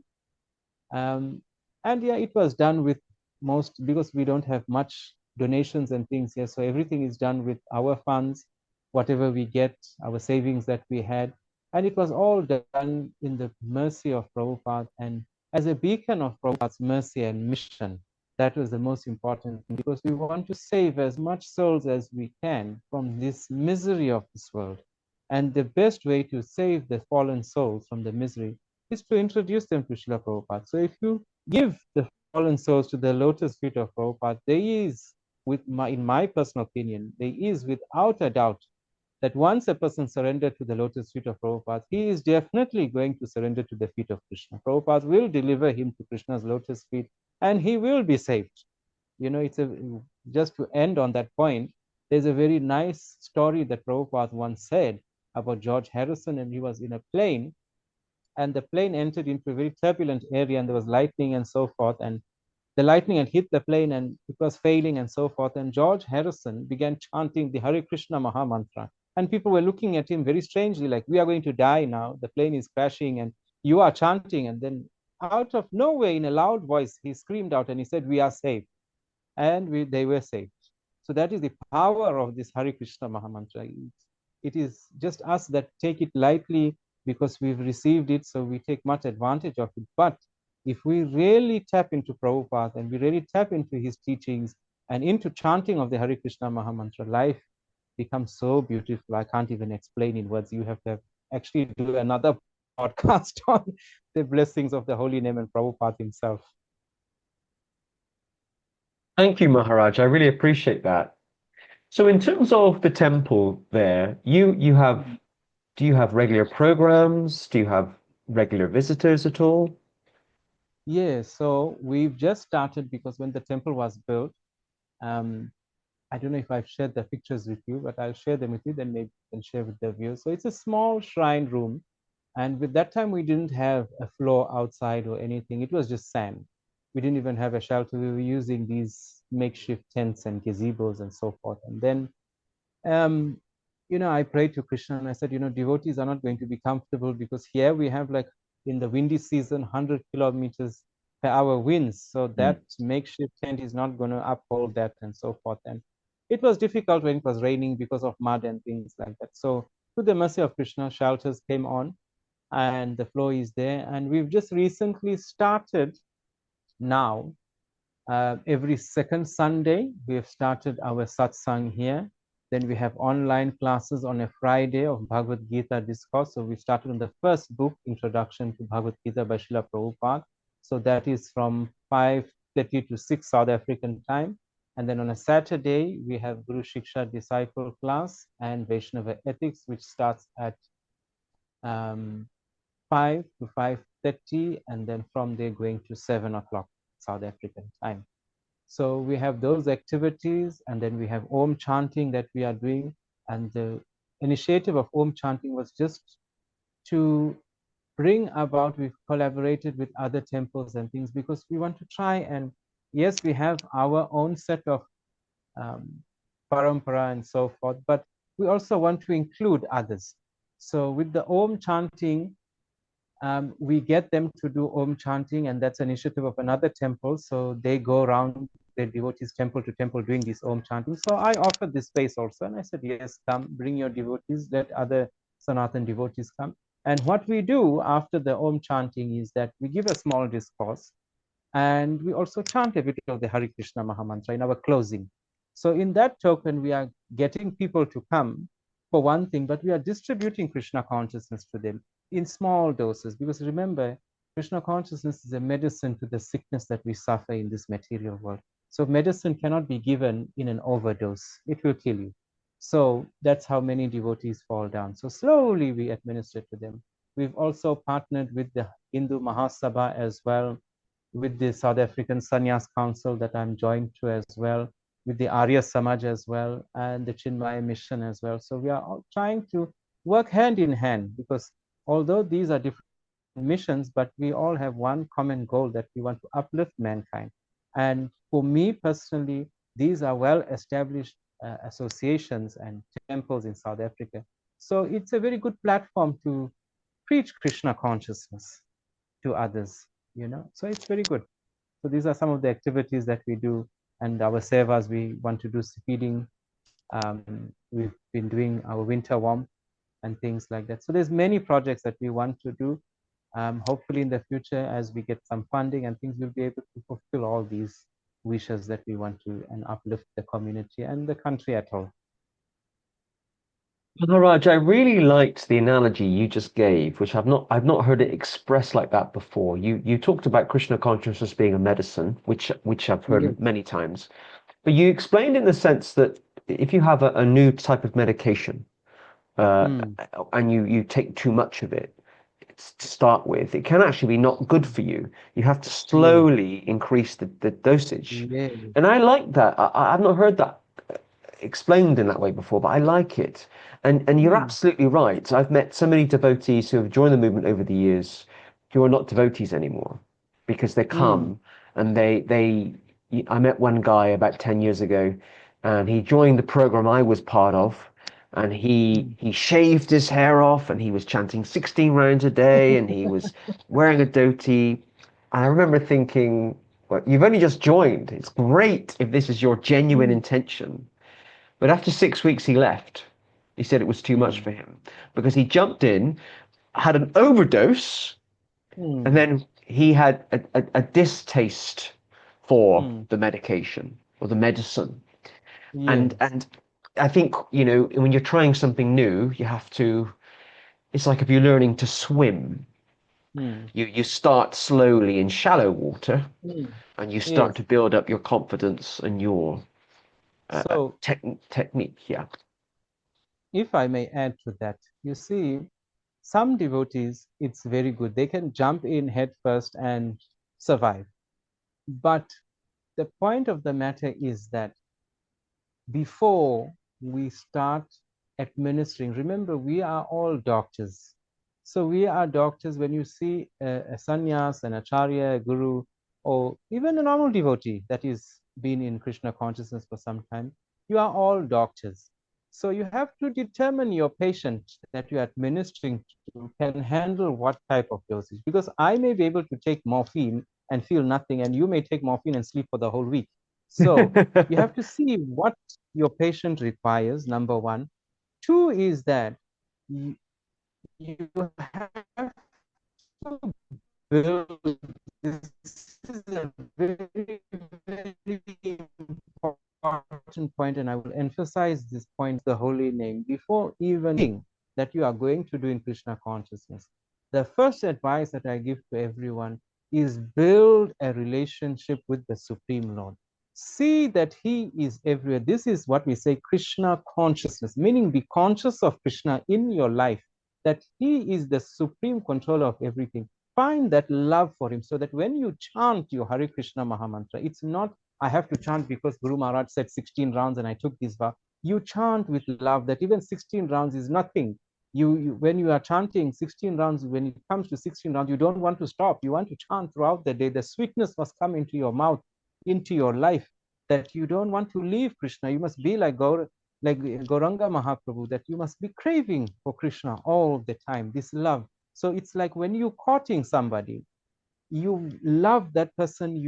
And yeah, it was done with most, because we don't have much donations and things here. So everything is done with our funds, whatever we get, our savings that we had. And it was all done in the mercy of Prabhupada and as a beacon of Prabhupada's mercy and mission. That was the most important thing, because we want to save as much souls as we can from this misery of this world. And the best way to save the fallen souls from the misery is to introduce them to Srila Prabhupada. So if you give the fallen souls to the lotus feet of Prabhupada, there is, in my personal opinion, there is without a doubt that once a person surrendered to the lotus feet of Prabhupada, he is definitely going to surrender to the feet of Krishna. Prabhupada will deliver him to Krishna's lotus feet, and he will be saved. You know, just to end on that point, there's a very nice story that Prabhupada once said about George Harrison, and he was in a plane, and the plane entered into a very turbulent area, and there was lightning and so forth, and the lightning had hit the plane and it was failing and so forth. And George Harrison began chanting the Hare Krishna Maha Mantra. And people were looking at him very strangely, like, we are going to die now. The plane is crashing and you are chanting. And then out of nowhere, in a loud voice, he screamed out and he said, we are saved. And they were saved. So that is the power of this Hare Krishna Mahamantra. It is just us that take it lightly because we've received it, so we take much advantage of it. But if we really tap into Prabhupada and we really tap into his teachings and into chanting of the Hare Krishna Mahamantra, life becomes so beautiful. I can't even explain in words. You have to actually do another podcast on the blessings of the holy name and Prabhupada himself. Thank you, Maharaj. I really appreciate that. So in terms of the temple there, do you have regular programs? Do you have regular visitors at all? Yeah, so we've just started because when the temple was built, um, I don't know if I've shared the pictures with you, but I'll share them with you, then maybe you can share with the viewers. So it's a small shrine room. And with that time, we didn't have a floor outside or anything. It was just sand. We didn't even have a shelter. We were using these makeshift tents and gazebos and so forth. And then um, I prayed to Krishna and I said, devotees are not going to be comfortable because here we have like in the windy season, 100 kilometers per hour winds. So that makeshift tent is not going to uphold that and so forth. And it was difficult when it was raining because of mud and things like that. So through the mercy of Krishna, shelters came on and the flow is there. And we've just recently started now every second Sunday, we have started our satsang here. Then we have online classes on a Friday of Bhagavad Gita discourse. So we started on the first book, Introduction to Bhagavad Gita by Srila Prabhupada. So that is from 5:30 to 6 South African time. And then on a Saturday, we have Guru Shiksha disciple class and Vaishnava ethics, which starts at 5 to 5:30, and then from there going to 7 o'clock South African time. So we have those activities, and then we have Om chanting that we are doing. And the initiative of Om chanting was just to bring about, we've collaborated with other temples and things because we want to try and, yes, we have our own set of parampara and so forth, but we also want to include others. So with the Om chanting, we get them to do Om chanting, and that's an initiative of another temple. So they go around the devotees temple to temple doing this Om chanting. So I offered this space also, and I said, yes, come, bring your devotees, let other Sanatan devotees come. And what we do after the Om chanting is that we give a small discourse, and we also chant a bit of the Hare Krishna Mahamantra in our closing. So in that token, we are getting people to come for one thing, but we are distributing Krishna consciousness to them in small doses. Because remember, Krishna consciousness is a medicine to the sickness that we suffer in this material world. So medicine cannot be given in an overdose. It will kill you. So that's how many devotees fall down. So slowly we administer to them. We've also partnered with the Hindu Mahasabha as well, with the South African Sannyas Council that I'm joined to as well, with the Arya Samaj as well, and the Chinmaya Mission as well. So we are all trying to work hand in hand because although these are different missions, but we all have one common goal that we want to uplift mankind. And for me personally, these are well-established associations and temples in South Africa. So it's a very good platform to preach Krishna consciousness to others, So it's very good. So these are some of the activities that we do, and our sevas, we want to do feeding. We've been doing our winter warm and things like that. So there's many projects that we want to do. Hopefully in the future, as we get some funding and things, we'll be able to fulfill all these wishes that we want to and uplift the community and the country at all. Maharaj, I really liked the analogy you just gave, which I've not heard it expressed like that before. You talked about Krishna consciousness being a medicine, which I've heard Yes. many times. But you explained in the sense that if you have a new type of medication, uh, Mm. and you take too much of it to start with, it can actually be not good for you. You have to Yes. slowly increase the dosage. Yes. And I like that. I've not heard that explained in that way before, but I like it. And you're Mm. absolutely right. I've met so many devotees who have joined the movement over the years who are not devotees anymore because they Mm. come and they I met one guy about 10 years ago and he joined the program I was part of and Mm. he shaved his hair off and he was chanting 16 rounds a day and he was wearing a dhoti. And I remember thinking, well, you've only just joined. It's great if this is your genuine Mm. intention. But after 6 weeks, he left. He said it was too much for him because he jumped in, had an overdose, and then he had a distaste for the medication or the medicine. And Yes. and I think, when you're trying something new, you have to, it's like if you're learning to swim. You start slowly in shallow water and you start Yes. to build up your confidence and your So, technique. Yeah. if I may add to that, you see, some devotees, it's very good. They can jump in head first and survive. But the point of the matter is that before we start administering, remember, we are all doctors. So we are doctors. When you see a sannyas, an acharya, a guru, or even a normal devotee that is been in Krishna consciousness for some time, you are all doctors. So you have to determine your patient that you are administering to can handle what type of dosage. Because I may be able to take morphine and feel nothing, and you may take morphine and sleep for the whole week. So you have to see what your patient requires, number one. Two is that you, you have to build, this is a very, very important point, and I will emphasize this point, the holy name, before even that you are going to do in Krishna consciousness. The first advice that I give to everyone is build a relationship with the Supreme Lord. See that He is everywhere. This is what we say Krishna consciousness, meaning be conscious of Krishna in your life, that He is the supreme controller of everything. Find that love for Him so that when you chant your Hare Krishna Mahamantra, it's not, I have to chant because Guru Maharaj said 16 rounds and I took this vow. You chant with love that even 16 rounds is nothing. When you are chanting 16 rounds, when it comes to 16 rounds, you don't want to stop. You want to chant throughout the day. The sweetness must come into your mouth, into your life, that you don't want to leave Krishna. You must be like Gauranga Mahaprabhu, that you must be craving for Krishna all the time, this love. So it's like when you're courting somebody, you love that person.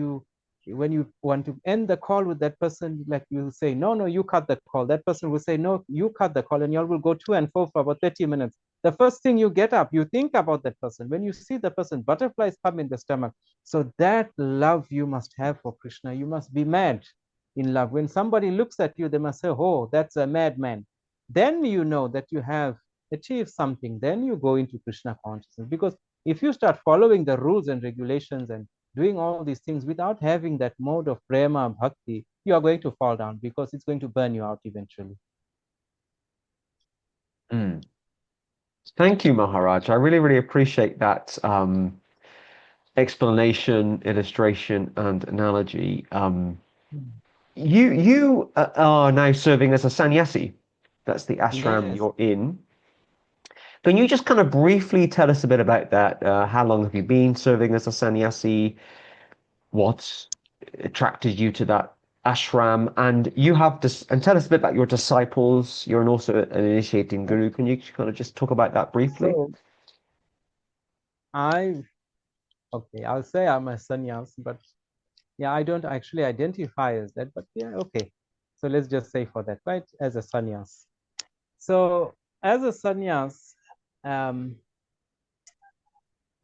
When you want to end the call with that person, like you say, no, no, you cut the call. That person will say, no, you cut the call, and you all will go to and fro for about 30 minutes. The first thing you get up, you think about that person. When you see the person, butterflies come in the stomach. So that love you must have for Krishna. You must be mad in love. When somebody looks at you, they must say, oh, that's a madman. Then you know that you have achieved something. Then you go into Krishna consciousness. Because if you start following the rules and regulations and doing all these things without having that mode of prema bhakti, you are going to fall down because it's going to burn you out eventually. Mm. Thank you, Maharaj. I really, really appreciate that explanation, illustration, and analogy. You are now serving as a sannyasi. That's the ashram Yes. you're in. Can you just kind of briefly tell us a bit about that? How long have you been serving as a sannyasi? What attracted you to that ashram? And you have this, and tell us a bit about your disciples. You're also an initiating guru. Can you kind of just talk about that briefly? So I, okay, I'll say I'm a sannyas, but yeah, I don't actually identify as that, but yeah, okay. So let's just say for that, right? As a sannyas. So as a sannyas, um,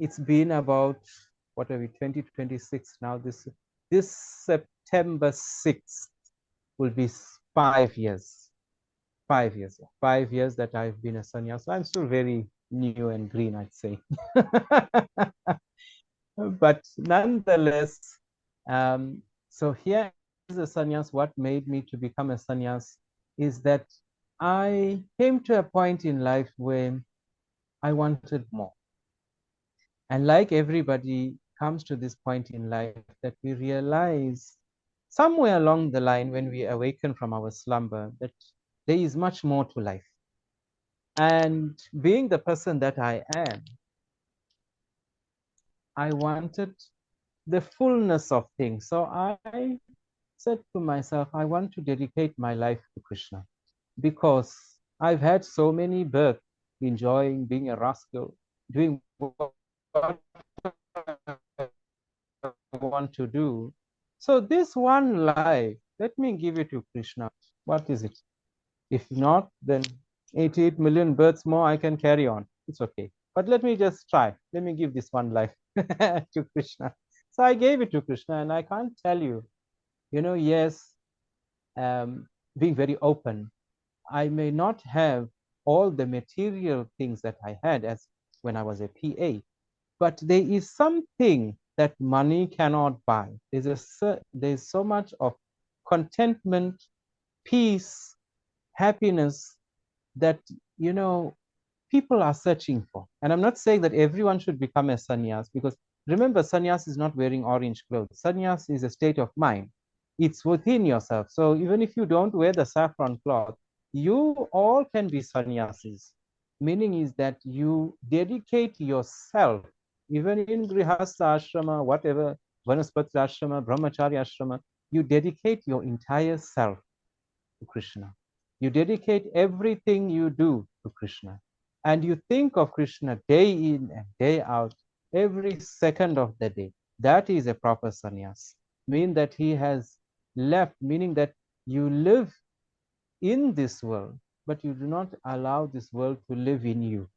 it's been about, what are we, 2026 now? This September 6th will be 5 years. 5 years. 5 years that I've been a sannyas. So I'm still very new and green, I'd say. But nonetheless, so here is a sannyas. What made me to become a sannyas is that I came to a point in life where I wanted more. And like everybody comes to this point in life that we realize somewhere along the line when we awaken from our slumber that there is much more to life. And being the person that I am, I wanted the fullness of things. So I said to myself, I want to dedicate my life to Krishna because I've had so many births enjoying being a rascal, doing what I want to do. So this one life, let me give it to Krishna. What is it? If not, then 88 million births more, I can carry on. It's okay. But let me just try. Let me give this one life to Krishna. So I gave it to Krishna, and I can't tell you, yes, being very open, I may not have all the material things that I had as when I was a PA, but there is something that money cannot buy. There's so much of contentment, peace, happiness that people are searching for. And I'm not saying that everyone should become a sannyas, because remember, sannyas is not wearing orange clothes. Sannyas is a state of mind. It's within yourself. So even if you don't wear the saffron cloth, you all can be sannyasis. Meaning is that you dedicate yourself, even in grihastha ashrama, whatever, vanaspati ashrama, brahmacharya ashrama, you dedicate your entire self to Krishna. You dedicate everything you do to Krishna. And you think of Krishna day in and day out, every second of the day. That is a proper sannyas. Meaning that he has left, meaning that you live in this world, but you do not allow this world to live in you.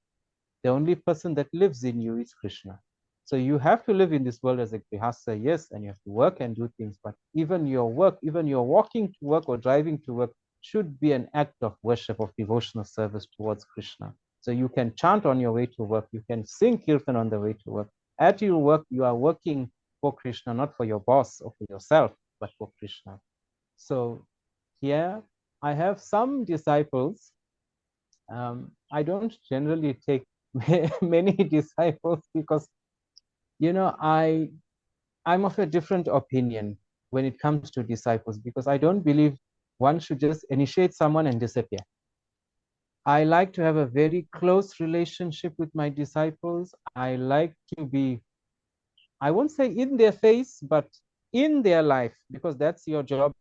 The only person that lives in you is Krishna. So you have to live in this world as a grihastha, yes, and you have to work and do things, but even your work, even your walking to work or driving to work should be an act of worship, of devotional service towards Krishna. So you can chant on your way to work, you can sing kirtan on the way to work. At your work, you are working for Krishna, not for your boss or for yourself, but for Krishna. So here I have some disciples. I don't generally take many disciples because I'm of a different opinion when it comes to disciples, because I don't believe one should just initiate someone and disappear. I like to have a very close relationship with my disciples. I like to be, I won't say in their face, but in their life, because that's your job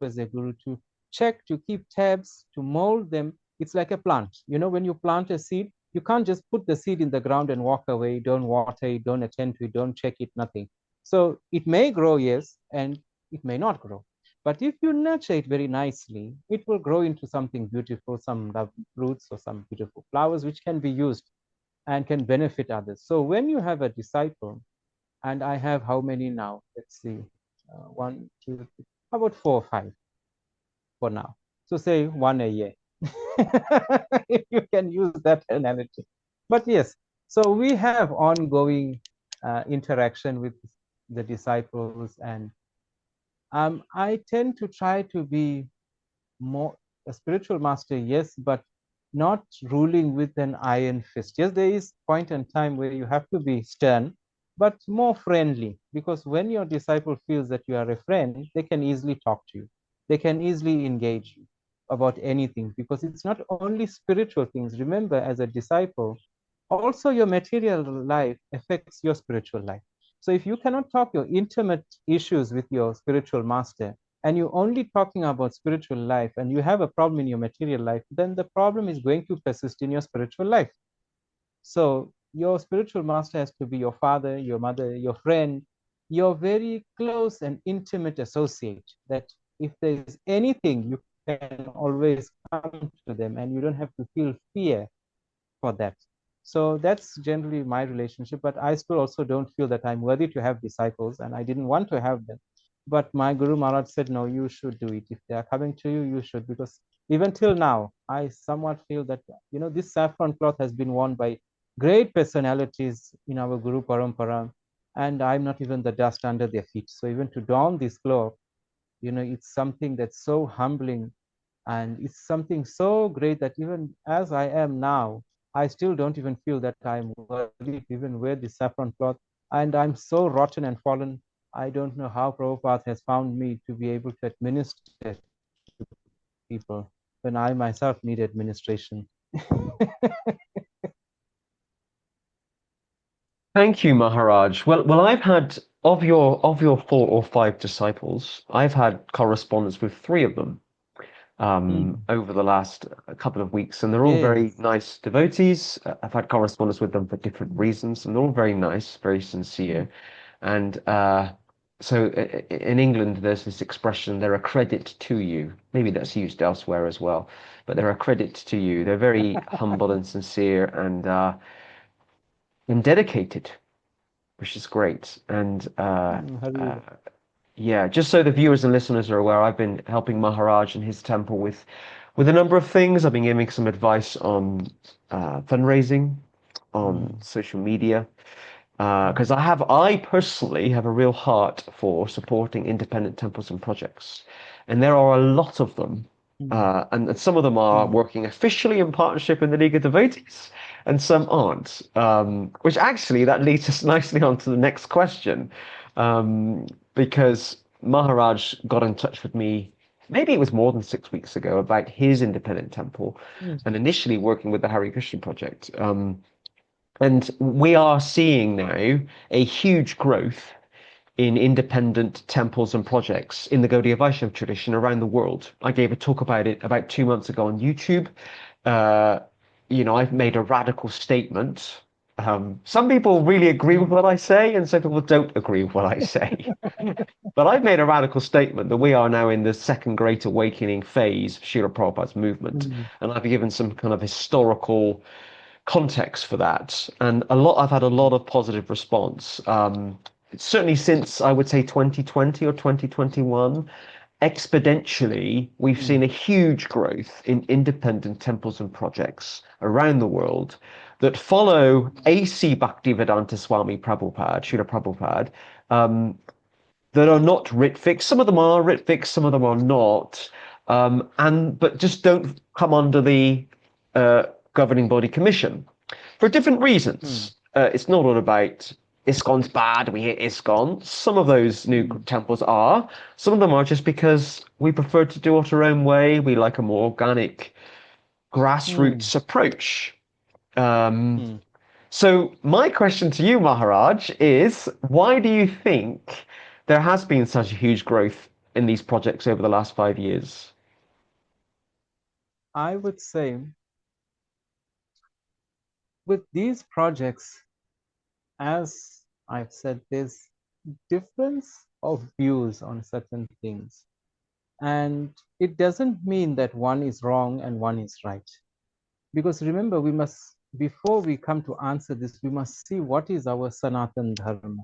as a guru, to check, to keep tabs, to mold them. It's like a plant. When you plant a seed, you can't just put the seed in the ground and walk away, don't water it, don't attend to it, don't check it, nothing. So it may grow, yes, and it may not grow. But if you nurture it very nicely, it will grow into something beautiful, some roots or some beautiful flowers, which can be used and can benefit others. So when you have a disciple, and I have how many now? Let's see, one, two, three, about 4 or 5 for now. So say one a year, if you can use that analogy. But yes, so we have ongoing interaction with the disciples, and I tend to try to be more a spiritual master, yes, but not ruling with an iron fist. Yes, there is point and time where you have to be stern, but more friendly, because when your disciple feels that you are a friend, they can easily talk to you. They can easily engage you about anything, because it's not only spiritual things. Remember, as a disciple, also your material life affects your spiritual life. So if you cannot talk your intimate issues with your spiritual master, and you're only talking about spiritual life, and you have a problem in your material life, then the problem is going to persist in your spiritual life. So your spiritual master has to be your father, your mother, your friend, your very close and intimate associate, that if there's anything, you can always come to them and you don't have to feel fear for that. So that's generally my relationship, but I still also don't feel that I'm worthy to have disciples, and I didn't want to have them. But my Guru Maharaj said, no, you should do it. If they are coming to you, you should, because even till now, I somewhat feel that, this saffron cloth has been worn by great personalities in our Guru Parampara, and I'm not even the dust under their feet. So even to don this cloth, it's something that's so humbling, and it's something so great that even as I am now, I still don't even feel that I'm worthy to even wear this saffron cloth. And I'm so rotten and fallen. I don't know how Prabhupada has found me to be able to administer to people when I myself need administration. Thank you, Maharaj. Well, I've had of your 4 or 5 disciples, I've had correspondence with 3 of them over the last couple of weeks, and they're all very Yes. nice devotees. I've had correspondence with them for different reasons, and they're all very nice, very sincere. And So in England, there's this expression, they're a credit to you. Maybe that's used elsewhere as well, but they're a credit to you. They're very humble and sincere and dedicated, which is great. And Hare. yeah, just so the viewers and listeners are aware, I've been helping Maharaj and his temple with a number of things. I've been giving some advice on fundraising, on social media, because I personally have a real heart for supporting independent temples and projects, and there are a lot of them, and some of them are working officially in partnership in the League of Devotees, and some aren't. Which actually that leads us nicely on to the next question, because Maharaj got in touch with me. Maybe it was more than 6 weeks ago about his independent temple, and initially working with the Hare Krishna project. And we are seeing now a huge growth in independent temples and projects in the Gaudiya Vaishnava tradition around the world. I gave a talk about it about 2 months ago on YouTube. Uh, I've made a radical statement. Some people really agree with what I say, and some people don't agree with what I say. But I've made a radical statement that we are now in the second Great Awakening phase of Srila Prabhupada's movement. And I've given some kind of historical context for that, and I've had a lot of positive response. Certainly since I would say 2020 or 2021, exponentially, we've seen a huge growth in independent temples and projects around the world that follow AC Bhaktivedanta Swami Prabhupada, Srila Prabhupada, that are not writ fixed. Some of them are writ fixed, some of them are not, but just don't come under the governing body commission for different reasons. It's not all about ISKCON's bad, we hate ISKCON. Some of those new temples are. Some of them are just because we prefer to do it our own way. We like a more organic, grassroots approach. So my question to you, Maharaj, is why do you think there has been such a huge growth in these projects over the last 5 years? I would say with these projects, as I've said, there's difference of views on certain things. And it doesn't mean that one is wrong and one is right. Because remember, before we come to answer this, we must see what is our Sanatan Dharma.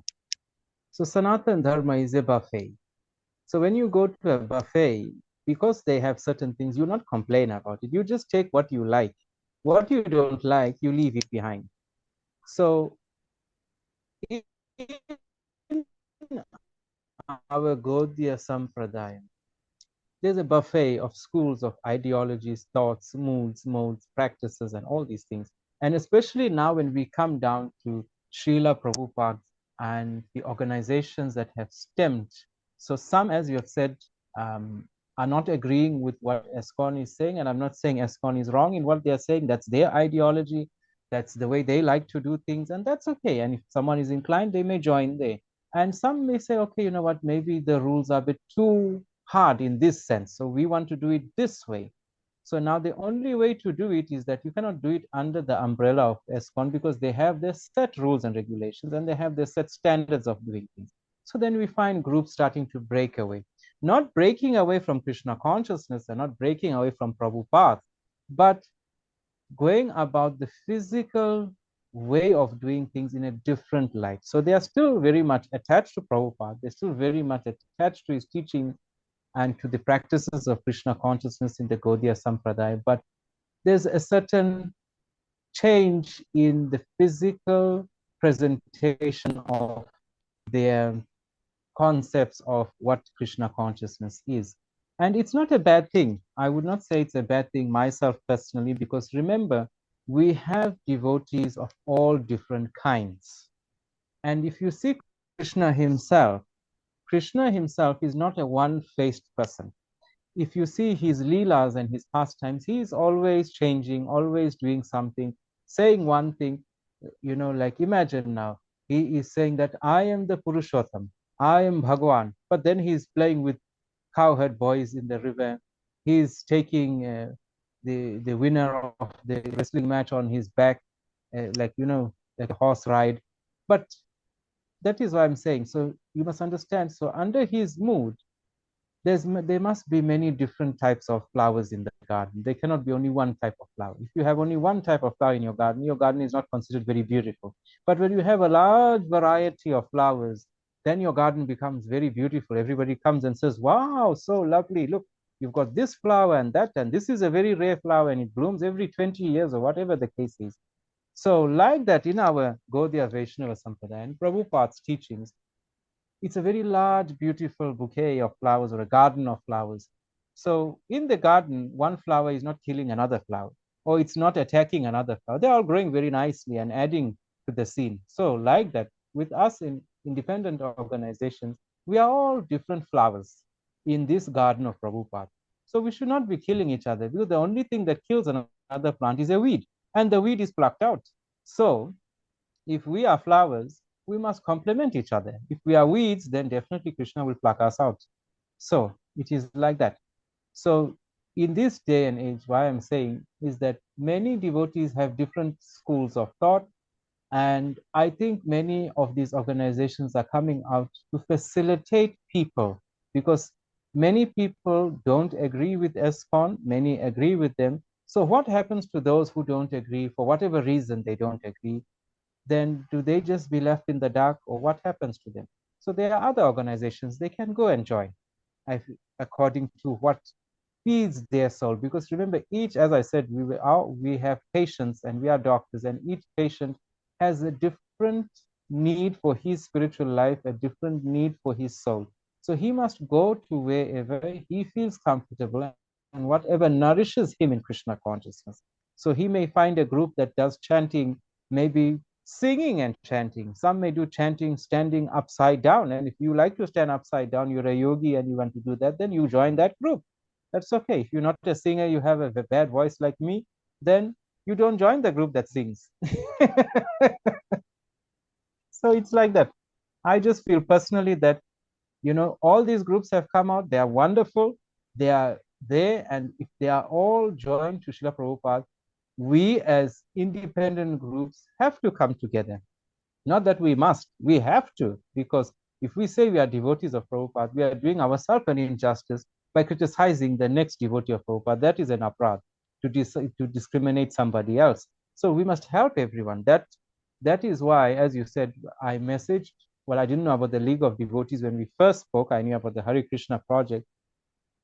So Sanatan Dharma is a buffet. So when you go to a buffet, because they have certain things, you not complain about it. You just take what you like. What you don't like, you leave it behind. So in our Gaudiya Sampradaya, there's a buffet of schools of ideologies, thoughts, moods, modes, practices, and all these things. And especially now when we come down to Srila Prabhupada and the organizations that have stemmed. So some, as you have said, are not agreeing with what ISKCON is saying, and I'm not saying ISKCON is wrong in what they're saying. That's their ideology. That's the way they like to do things, and that's okay. And if someone is inclined, they may join there. And some may say, okay, you know what, maybe the rules are a bit too hard in this sense. So we want to do it this way. So now the only way to do it is that you cannot do it under the umbrella of ISKCON because they have their set rules and regulations and they have their set standards of doing things. So then we find groups starting to break away. Not breaking away from Krishna consciousness and not breaking away from Prabhupada, but going about the physical way of doing things in a different light. So they are still very much attached to Prabhupada. They're still very much attached to his teaching and to the practices of Krishna consciousness in the Gaudiya Sampradaya. But there's a certain change in the physical presentation of their concepts of what Krishna consciousness is. And it's not a bad thing. I would not say it's a bad thing myself personally, because remember, we have devotees of all different kinds. And if you see Krishna himself is not a one-faced person. If you see his leelas and his pastimes, he is always changing, always doing something, saying one thing, like imagine now, he is saying that I am the Purushottam, I am Bhagwan, but then he is playing with cowherd boys in the river. He is taking the winner of the wrestling match on his back, like a horse ride. But that is why I'm saying. So you must understand. So under his mood, there must be many different types of flowers in the garden. There cannot be only one type of flower. If you have only one type of flower in your garden is not considered very beautiful. But when you have a large variety of flowers, then your garden becomes very beautiful. Everybody comes and says, wow, so lovely. Look, you've got this flower and that, and this is a very rare flower and it blooms every 20 years or whatever the case is. So like that in our Gaudiya Vaishnava Sampradaya and Prabhupada's teachings, it's a very large, beautiful bouquet of flowers or a garden of flowers. So in the garden, one flower is not killing another flower, or it's not attacking another flower. They're all growing very nicely and adding to the scene. So like that, with us in independent organizations, we are all different flowers in this garden of Prabhupada. So we should not be killing each other, because the only thing that kills another plant is a weed, and the weed is plucked out. So if we are flowers, we must complement each other. If we are weeds, then definitely Krishna will pluck us out. So it is like that. So in this day and age, why I'm saying is that many devotees have different schools of thought. And I think many of these organizations are coming out to facilitate people, because many people don't agree with ESKCON, many agree with them. So what happens to those who don't agree, for whatever reason they don't agree? Then do they just be left in the dark, or what happens to them? So there are other organizations they can go and join, according to what feeds their soul. Because remember, each, as I said, we have patients and we are doctors, and each patient has a different need for his spiritual life, a different need for his soul. So he must go to wherever he feels comfortable and whatever nourishes him in Krishna consciousness. So he may find a group that does chanting, maybe singing and chanting. Some may do chanting standing upside down. And if you like to stand upside down, you're a yogi and you want to do that, then you join that group. That's okay. If you're not a singer, you have a bad voice like me, then you don't join the group that sings. So it's like that. I just feel personally that, all these groups have come out. They are wonderful. They are there. And if they are all joined to Srila Prabhupada, we as independent groups have to come together. Not that we must, we have to, because if we say we are devotees of Prabhupada, we are doing ourselves an injustice by criticizing the next devotee of Prabhupada. That is an aparad, to discriminate somebody else. So we must help everyone. That is why, as you said, I messaged, well, I didn't know about the League of Devotees when we first spoke. I knew about the Hare Krishna project.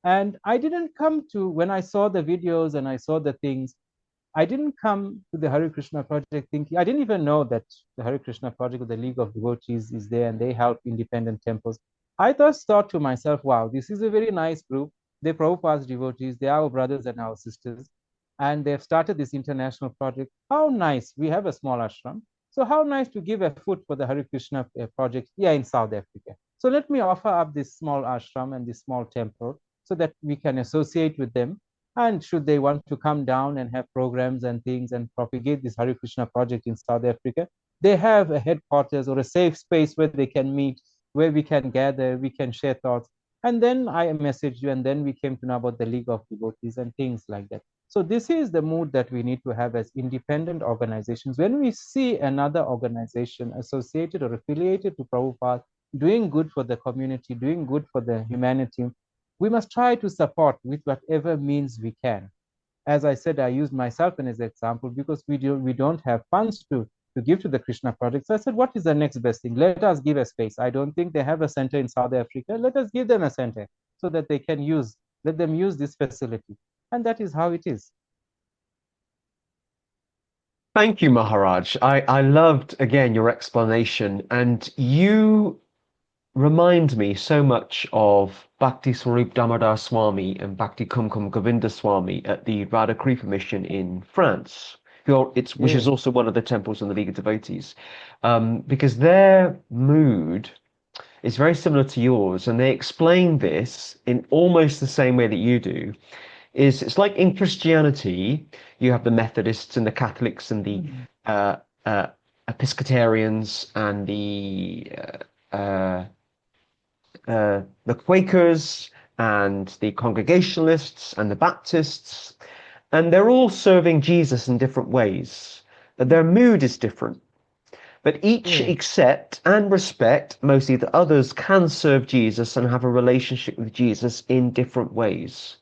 And I didn't come to, when I saw the videos and I saw the things, I didn't come to the Hare Krishna project thinking, I didn't even know that the Hare Krishna project of the League of Devotees is there and they help independent temples. I just thought to myself, wow, this is a very nice group. They're Prabhupada's devotees. They are our brothers and our sisters. And they've started this international project. How nice. We have a small ashram. So how nice to give a foot for the Hare Krishna project here in South Africa. So let me offer up this small ashram and this small temple so that we can associate with them. And should they want to come down and have programs and things and propagate this Hare Krishna project in South Africa, they have a headquarters or a safe space where they can meet, where we can gather, we can share thoughts. And then I messaged you, and then we came to know about the League of Devotees and things like that. So this is the mood that we need to have as independent organizations. When we see another organization associated or affiliated to Prabhupada doing good for the community, doing good for the humanity, we must try to support with whatever means we can. As I said, I used myself as an example because we don't have funds to give to the Krishna project. So I said, what is the next best thing? Let us give a space. I don't think they have a center in South Africa. Let us give them a center so that they can let them use this facility. And that is how it is. Thank you, Maharaj. I loved, again, your explanation, and you remind me so much of Bhakti Swarup Damodar Swami and Bhakti Kumkum Govinda Swami at the Radha Mission in France, which is Yeah. also one of the temples in the League of Devotees, because their mood is very similar to yours, and they explain this in almost the same way that you do. It's like in Christianity, you have the Methodists and the Catholics and the uh, uh, Episcopalians and the Quakers and the Congregationalists and the Baptists, and they're all serving Jesus in different ways. Their mood is different. but each accept and respect mostly that others can serve Jesus and have a relationship with Jesus in different ways.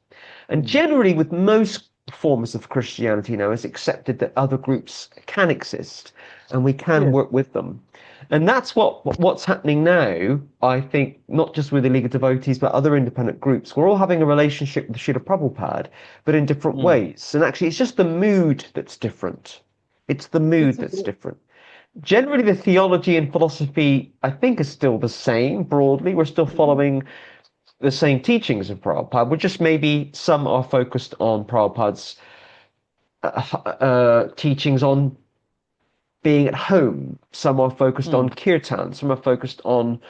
And generally, with most forms of Christianity now, it's accepted that other groups can exist and we can work with them. And that's what's happening now, I think, not just with the League of Devotees, but other independent groups. We're all having a relationship with Srila Prabhupada, but in different ways. And actually, it's just the mood that's different. It's the mood that's different. Generally, the theology and philosophy, I think, is still the same broadly. We're still following the same teachings of Prabhupada. We're just maybe some are focused on Prabhupada's teachings on being at home. Some are focused on kirtan. Some are focused on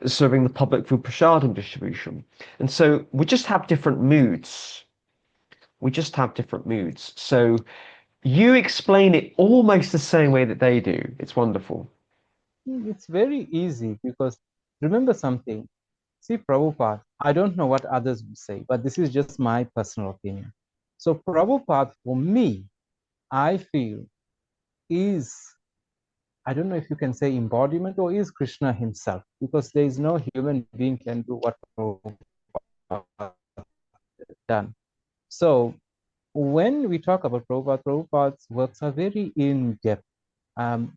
serving the public through prasadam distribution. And so we just have different moods. We just have different moods. So you explain it almost the same way that they do. It's wonderful. It's very easy because remember something. See, Prabhupada, I don't know what others would say, but this is just my personal opinion. So Prabhupada, for me, I feel is, I don't know if you can say embodiment or is Krishna himself, because there is no human being can do what Prabhupada done. So when we talk about Prabhupada, Prabhupada's works are very in-depth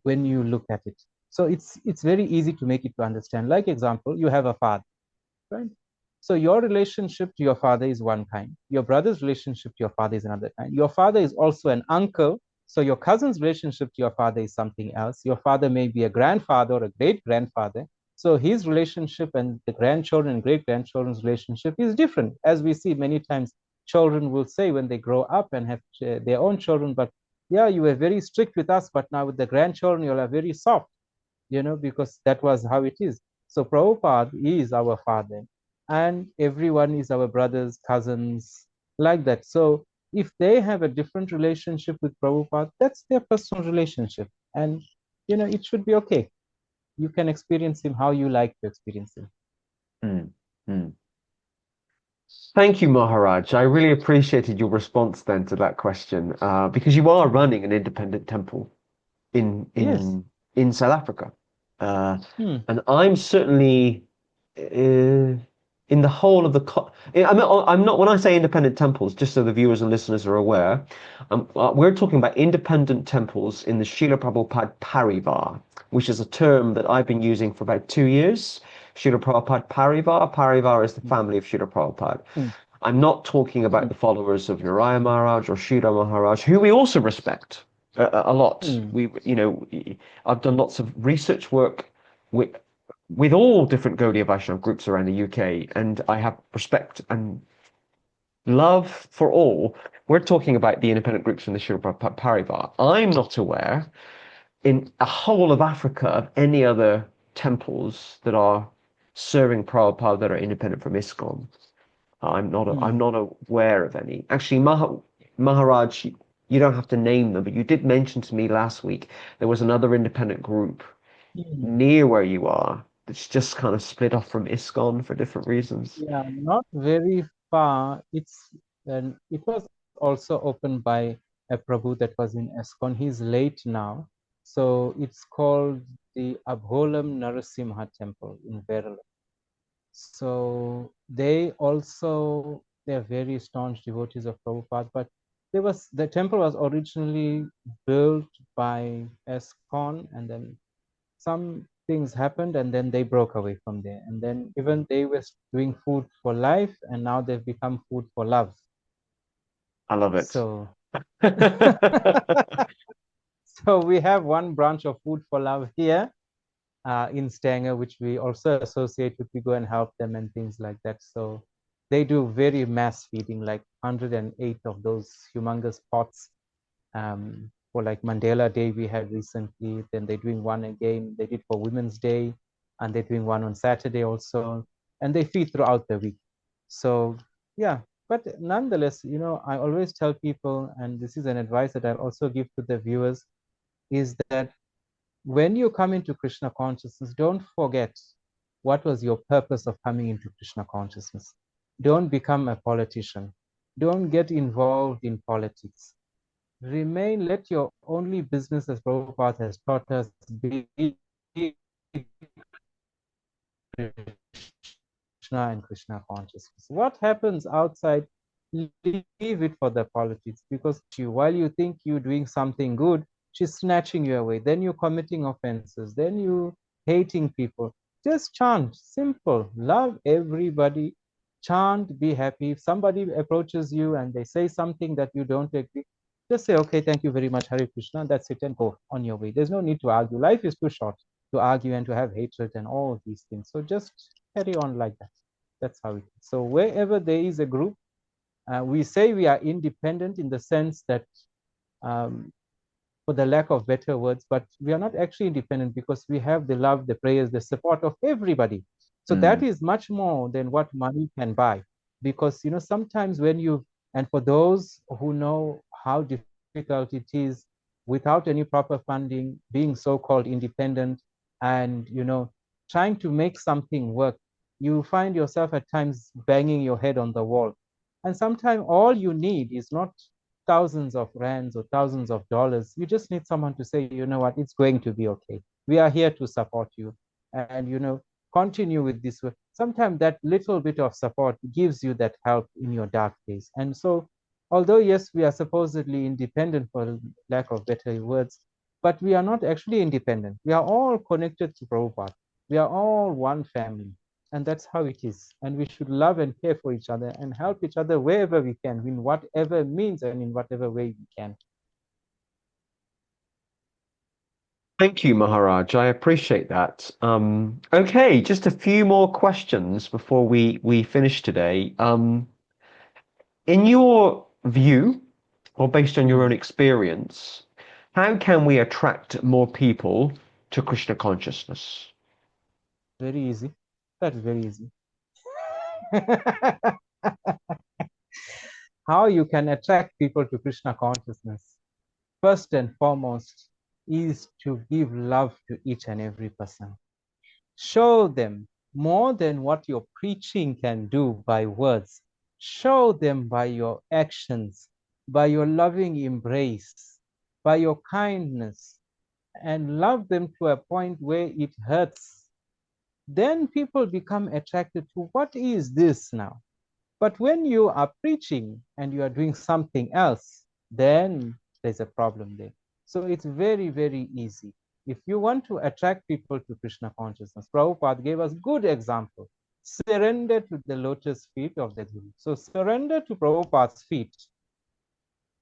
when you look at it. So it's very easy to make it to understand. Like example, you have a father, right? So your relationship to your father is one kind. Your brother's relationship to your father is another kind. Your father is also an uncle. So your cousin's relationship to your father is something else. Your father may be a grandfather or a great grandfather. So his relationship and the grandchildren and great grandchildren's relationship is different. As we see many times, children will say when they grow up and have their own children, but yeah, you were very strict with us, but now with the grandchildren, you're very soft, because that was how it is. So Prabhupada is our father, and everyone is our brothers, cousins, like that. So if they have a different relationship with Prabhupada, that's their personal relationship. And, it should be okay. You can experience him how you like to experience him. Mm, mm. Thank you, Maharaj. I really appreciated your response then to that question, because you are running an independent temple in Yes. in South Africa, Hmm. and I'm certainly in the whole of the. I'm not when I say independent temples, just so the viewers and listeners are aware. We're talking about independent temples in the Srila Prabhupada Parivar, which is a term that I've been using for about 2 years. Srila Prabhupada Parivar. Parivar is the family of Srila Prabhupada. I'm not talking about the followers of Uriah Maharaj or Sridhar Maharaj, who we also respect a lot. I've done lots of research work with all different Gaudiya Vaishnava groups around the UK, and I have respect and love for all. We're talking about the independent groups from the Srila Parivar. I'm not aware in a whole of Africa of any other temples that are serving Prabhupada that are independent from ISKCON. I'm not aware of any. Actually, Maharaj, you don't have to name them, but you did mention to me last week there was another independent group near where you are that's just kind of split off from ISKCON for different reasons. Yeah, not very far. It was also opened by a Prabhu that was in ISKCON. He's late now. So it's called the Abholam Narasimha Temple in Kerala. So they're very staunch devotees of Prabhupada, but the temple was originally built by ISKCON, and then some things happened, and then they broke away from there. And then even they were doing food for life, and now they've become food for love. I love it. So, so we have one branch of food for love here in Stanger, which we also associate with. We go and help them and things like that. So they do very mass feeding, like 108 of those humongous pots. For like Mandela Day we had recently, then they're doing one again. They did for Women's Day, and they're doing one on Saturday also, and they feed throughout the week. So yeah, but nonetheless, I always tell people, and this is an advice that I'll also give to the viewers, is that when you come into Krishna consciousness, don't forget what was your purpose of coming into Krishna consciousness. Don't become a politician. Don't get involved in politics. Remain, let your only business, as Prabhupada has taught us, be Krishna and Krishna consciousness. What happens outside, leave it for the politics, because while you think you're doing something good, she's snatching you away. Then you're committing offenses. Then you hating people. Just chant, simple. Love everybody. Chant, be happy. If somebody approaches you and they say something that you don't agree, just say, okay, thank you very much, Hare Krishna. That's it, and go on your way. There's no need to argue. Life is too short to argue and to have hatred and all these things. So just carry on like that. That's how it is. So wherever there is a group, we say we are independent in the sense that, for the lack of better words, but we are not actually independent because we have the love, the prayers, the support of everybody. So that is much more than what money can buy. Because, sometimes when you, and for those who know how difficult it is without any proper funding, being so-called independent and, trying to make something work, you find yourself at times banging your head on the wall. And sometimes all you need is not thousands of rands or thousands of dollars. You just need someone to say, you know what, it's going to be okay. We are here to support you. And, continue with this work. Sometimes that little bit of support gives you that help in your dark days. And so, although, yes, we are supposedly independent, for lack of better words, but we are not actually independent. We are all connected to Prabhupada. We are all one family. And that's how it is. And we should love and care for each other and help each other wherever we can, in whatever means and in whatever way we can. Thank you, Maharaj. I appreciate that. Okay, just a few more questions before we finish today. In your view, or based on your own experience, how can we attract more people to Krishna consciousness? Very easy. That's very easy. How you can attract people to Krishna consciousness, first and foremost, is to give love to each and every person. Show them more than what your preaching can do by words. Show them by your actions, by your loving embrace, by your kindness, and love them to a point where it hurts. Then people become attracted to, what is this now? But when you are preaching and you are doing something else, then there's a problem there. So it's very, very easy. If you want to attract people to Krishna consciousness, Prabhupada gave us good example. Surrender to the lotus feet of the Guru. So surrender to Prabhupada's feet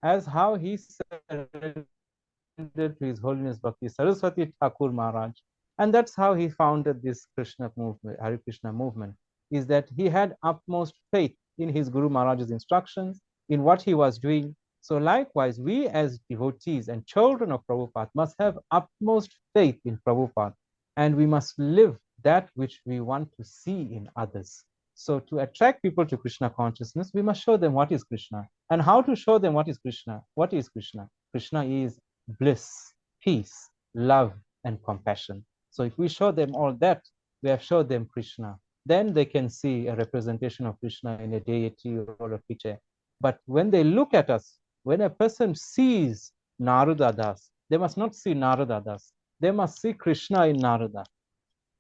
as how he surrendered to His Holiness Bhakti Saraswati Thakur Maharaj. And that's how he founded this Krishna movement, Hare Krishna movement, is that he had utmost faith in his Guru Maharaj's instructions, in what he was doing. So likewise, we as devotees and children of Prabhupada must have utmost faith in Prabhupada, and we must live that which we want to see in others. So to attract people to Krishna consciousness, we must show them what is Krishna. And how to show them what is Krishna? What is Krishna? Krishna is bliss, peace, love, and compassion. So if we show them all that, we have showed them Krishna. Then they can see a representation of Krishna in a deity or a picture. But when they look at us, when a person sees Narada Das, they must not see Narada Das. They must see Krishna in Narada.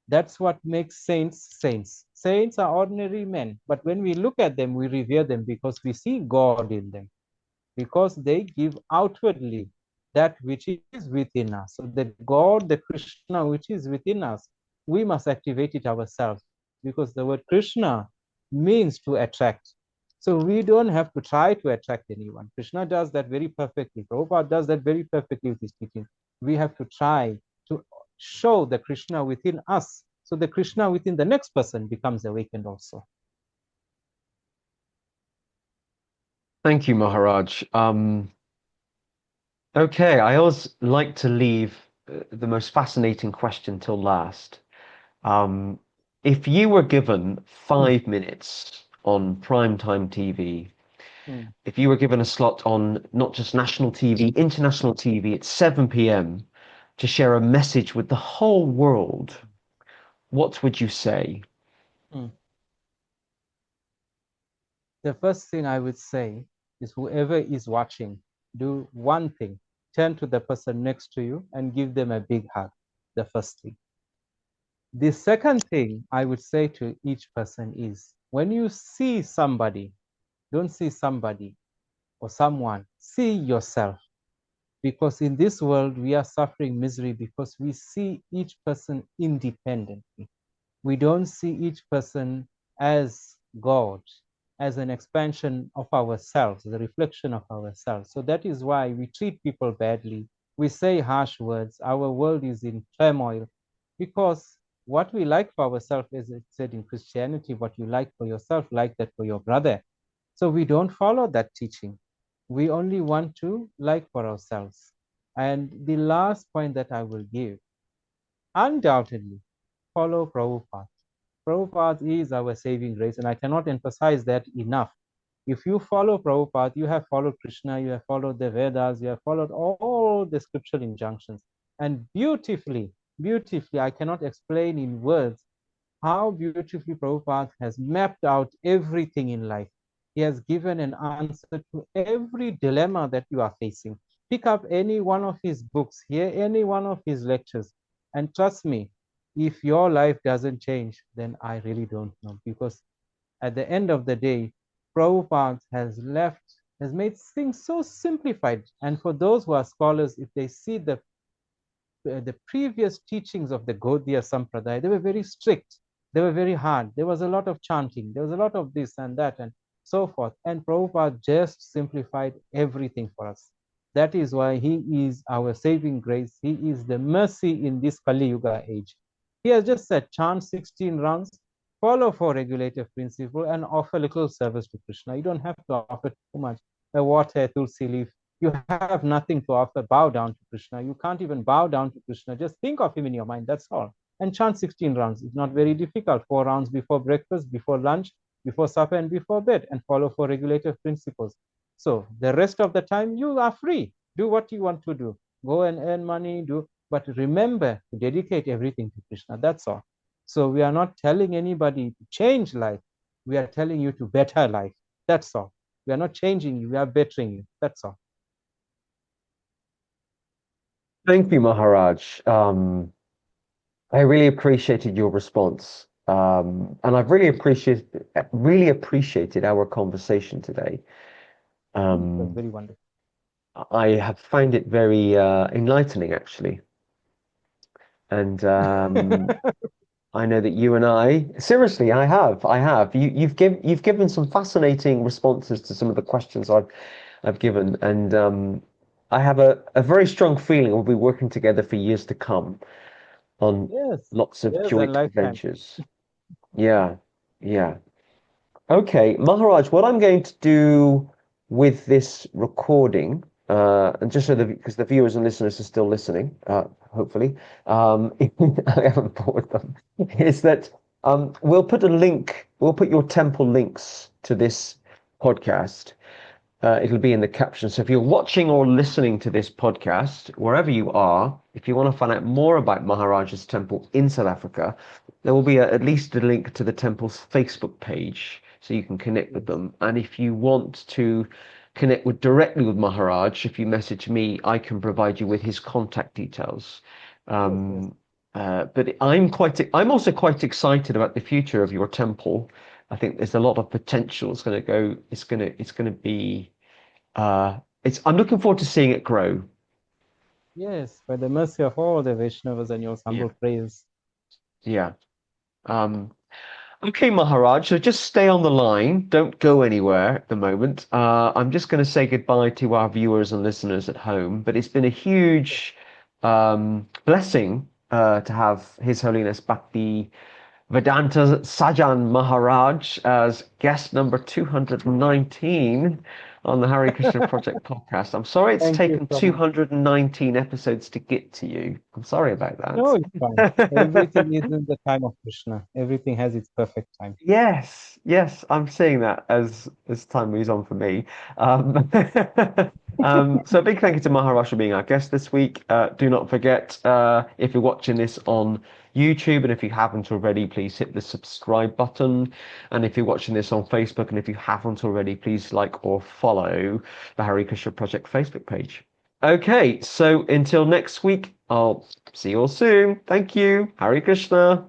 That's what makes saints saints. Saints are ordinary men, but when we look at them, we revere them because we see God in them, because they give outwardly that which is within us. So the God, the Krishna which is within us, we must activate it ourselves, because the word Krishna means to attract. So we don't have to try to attract anyone. Krishna does that very perfectly. Prabhupada does that very perfectly with his teaching. We have to try to show the Krishna within us, so the Krishna within the next person becomes awakened also. Thank you, Maharaj. Okay, I always like to leave the most fascinating question till last. Um, if you were given 5 minutes on primetime TV, if you were given a slot on not just national TV, international TV at 7 p.m. to share a message with the whole world, what would you say? The first thing I would say is, whoever is watching, do one thing. Turn to the person next to you and give them a big hug, the first thing. The second thing I would say to each person is, when you see somebody, don't see somebody or someone, see yourself. Because in this world, we are suffering misery because we see each person independently. We don't see each person as God, as an expansion of ourselves, the reflection of ourselves. So that is why we treat people badly. We say harsh words. Our world is in turmoil because what we like for ourselves, as it said in Christianity, what you like for yourself, like that for your brother. So we don't follow that teaching. We only want to like for ourselves. And the last point that I will give, undoubtedly, follow Prabhupada. Prabhupada is our saving grace, and I cannot emphasize that enough. If you follow Prabhupada, you have followed Krishna, you have followed the Vedas, you have followed all the scriptural injunctions. And beautifully, beautifully, I cannot explain in words how beautifully Prabhupada has mapped out everything in life. He has given an answer to every dilemma that you are facing. Pick up any one of his books, hear any one of his lectures, and trust me, if your life doesn't change, then I really don't know. Because at the end of the day, Prabhupada has made things so simplified. And for those who are scholars, if they see the previous teachings of the Gaudiya Sampradaya, they were very strict. They were very hard. There was a lot of chanting. There was a lot of this and that and so forth. And Prabhupada just simplified everything for us. That is why he is our saving grace. He is the mercy in this Kali Yuga age. He has just said, chant 16 rounds, follow four regulative principle, and offer little service to Krishna. You don't have to offer too much. A water, tulsi leaf, you have nothing to offer. Bow down to Krishna. You can't even bow down to Krishna. Just think of him in your mind. That's all. And chant 16 rounds. It's not very difficult. 4 rounds before breakfast, before lunch, before supper, and before bed, and follow four regulative principles. So the rest of the time, you are free. Do what you want to do. Go and earn money, but remember to dedicate everything to Krishna. That's all. So we are not telling anybody to change life. We are telling you to better life. That's all. We are not changing you. We are bettering you. That's all. Thank you, Maharaj. I really appreciated your response. And I've really appreciated our conversation today. It was very wonderful. I have found it very enlightening, actually. And I know that you and seriously, I have. You've given some fascinating responses to some of the questions I've given, and I have a very strong feeling we'll be working together for years to come on Yes, lots of yes, a joint lifetime. ventures. Yeah, yeah. Okay, Maharaj, what I'm going to do with this recording, and just so because the viewers and listeners are still listening, hopefully, I haven't bored them, is that we'll put your temple links to this podcast. It'll be in the caption. So if you're watching or listening to this podcast, wherever you are, if you want to find out more about Maharaj's temple in South Africa, there will be at least a link to the temple's Facebook page so you can connect with them. And if you want to connect directly with Maharaj, if you message me, I can provide you with his contact details. Yes, yes. But I'm also quite excited about the future of your temple. I think there's a lot of potential. It's going to be, I'm looking forward to seeing it grow. Yes, by the mercy of all the Vaishnavas and your Yeah. humble prayers. Yeah. Um, okay, Maharaj, so just stay on the line. Don't go anywhere at the moment. I'm just going to say goodbye to our viewers and listeners at home, but it's been a huge blessing to have His Holiness Bhakti Vedanta Sajjan Maharaj as guest number 219 on the Hare Krishna Project podcast. I'm sorry it's Thank you taken so much. 219 episodes to get to you. I'm sorry about No, it's fine. that. Everything is in the time of Krishna. Everything has its perfect time. Yes, yes, I'm seeing that as time moves on for me. Um, So a big thank you to Maharaj for being our guest this week. Do not forget, if you're watching this on YouTube, and if you haven't already, please hit the subscribe button. And if you're watching this on Facebook, and if you haven't already, please like or follow the Hare Krishna Project Facebook page. Okay, so until next week, I'll see you all soon. Thank you. Hare Krishna.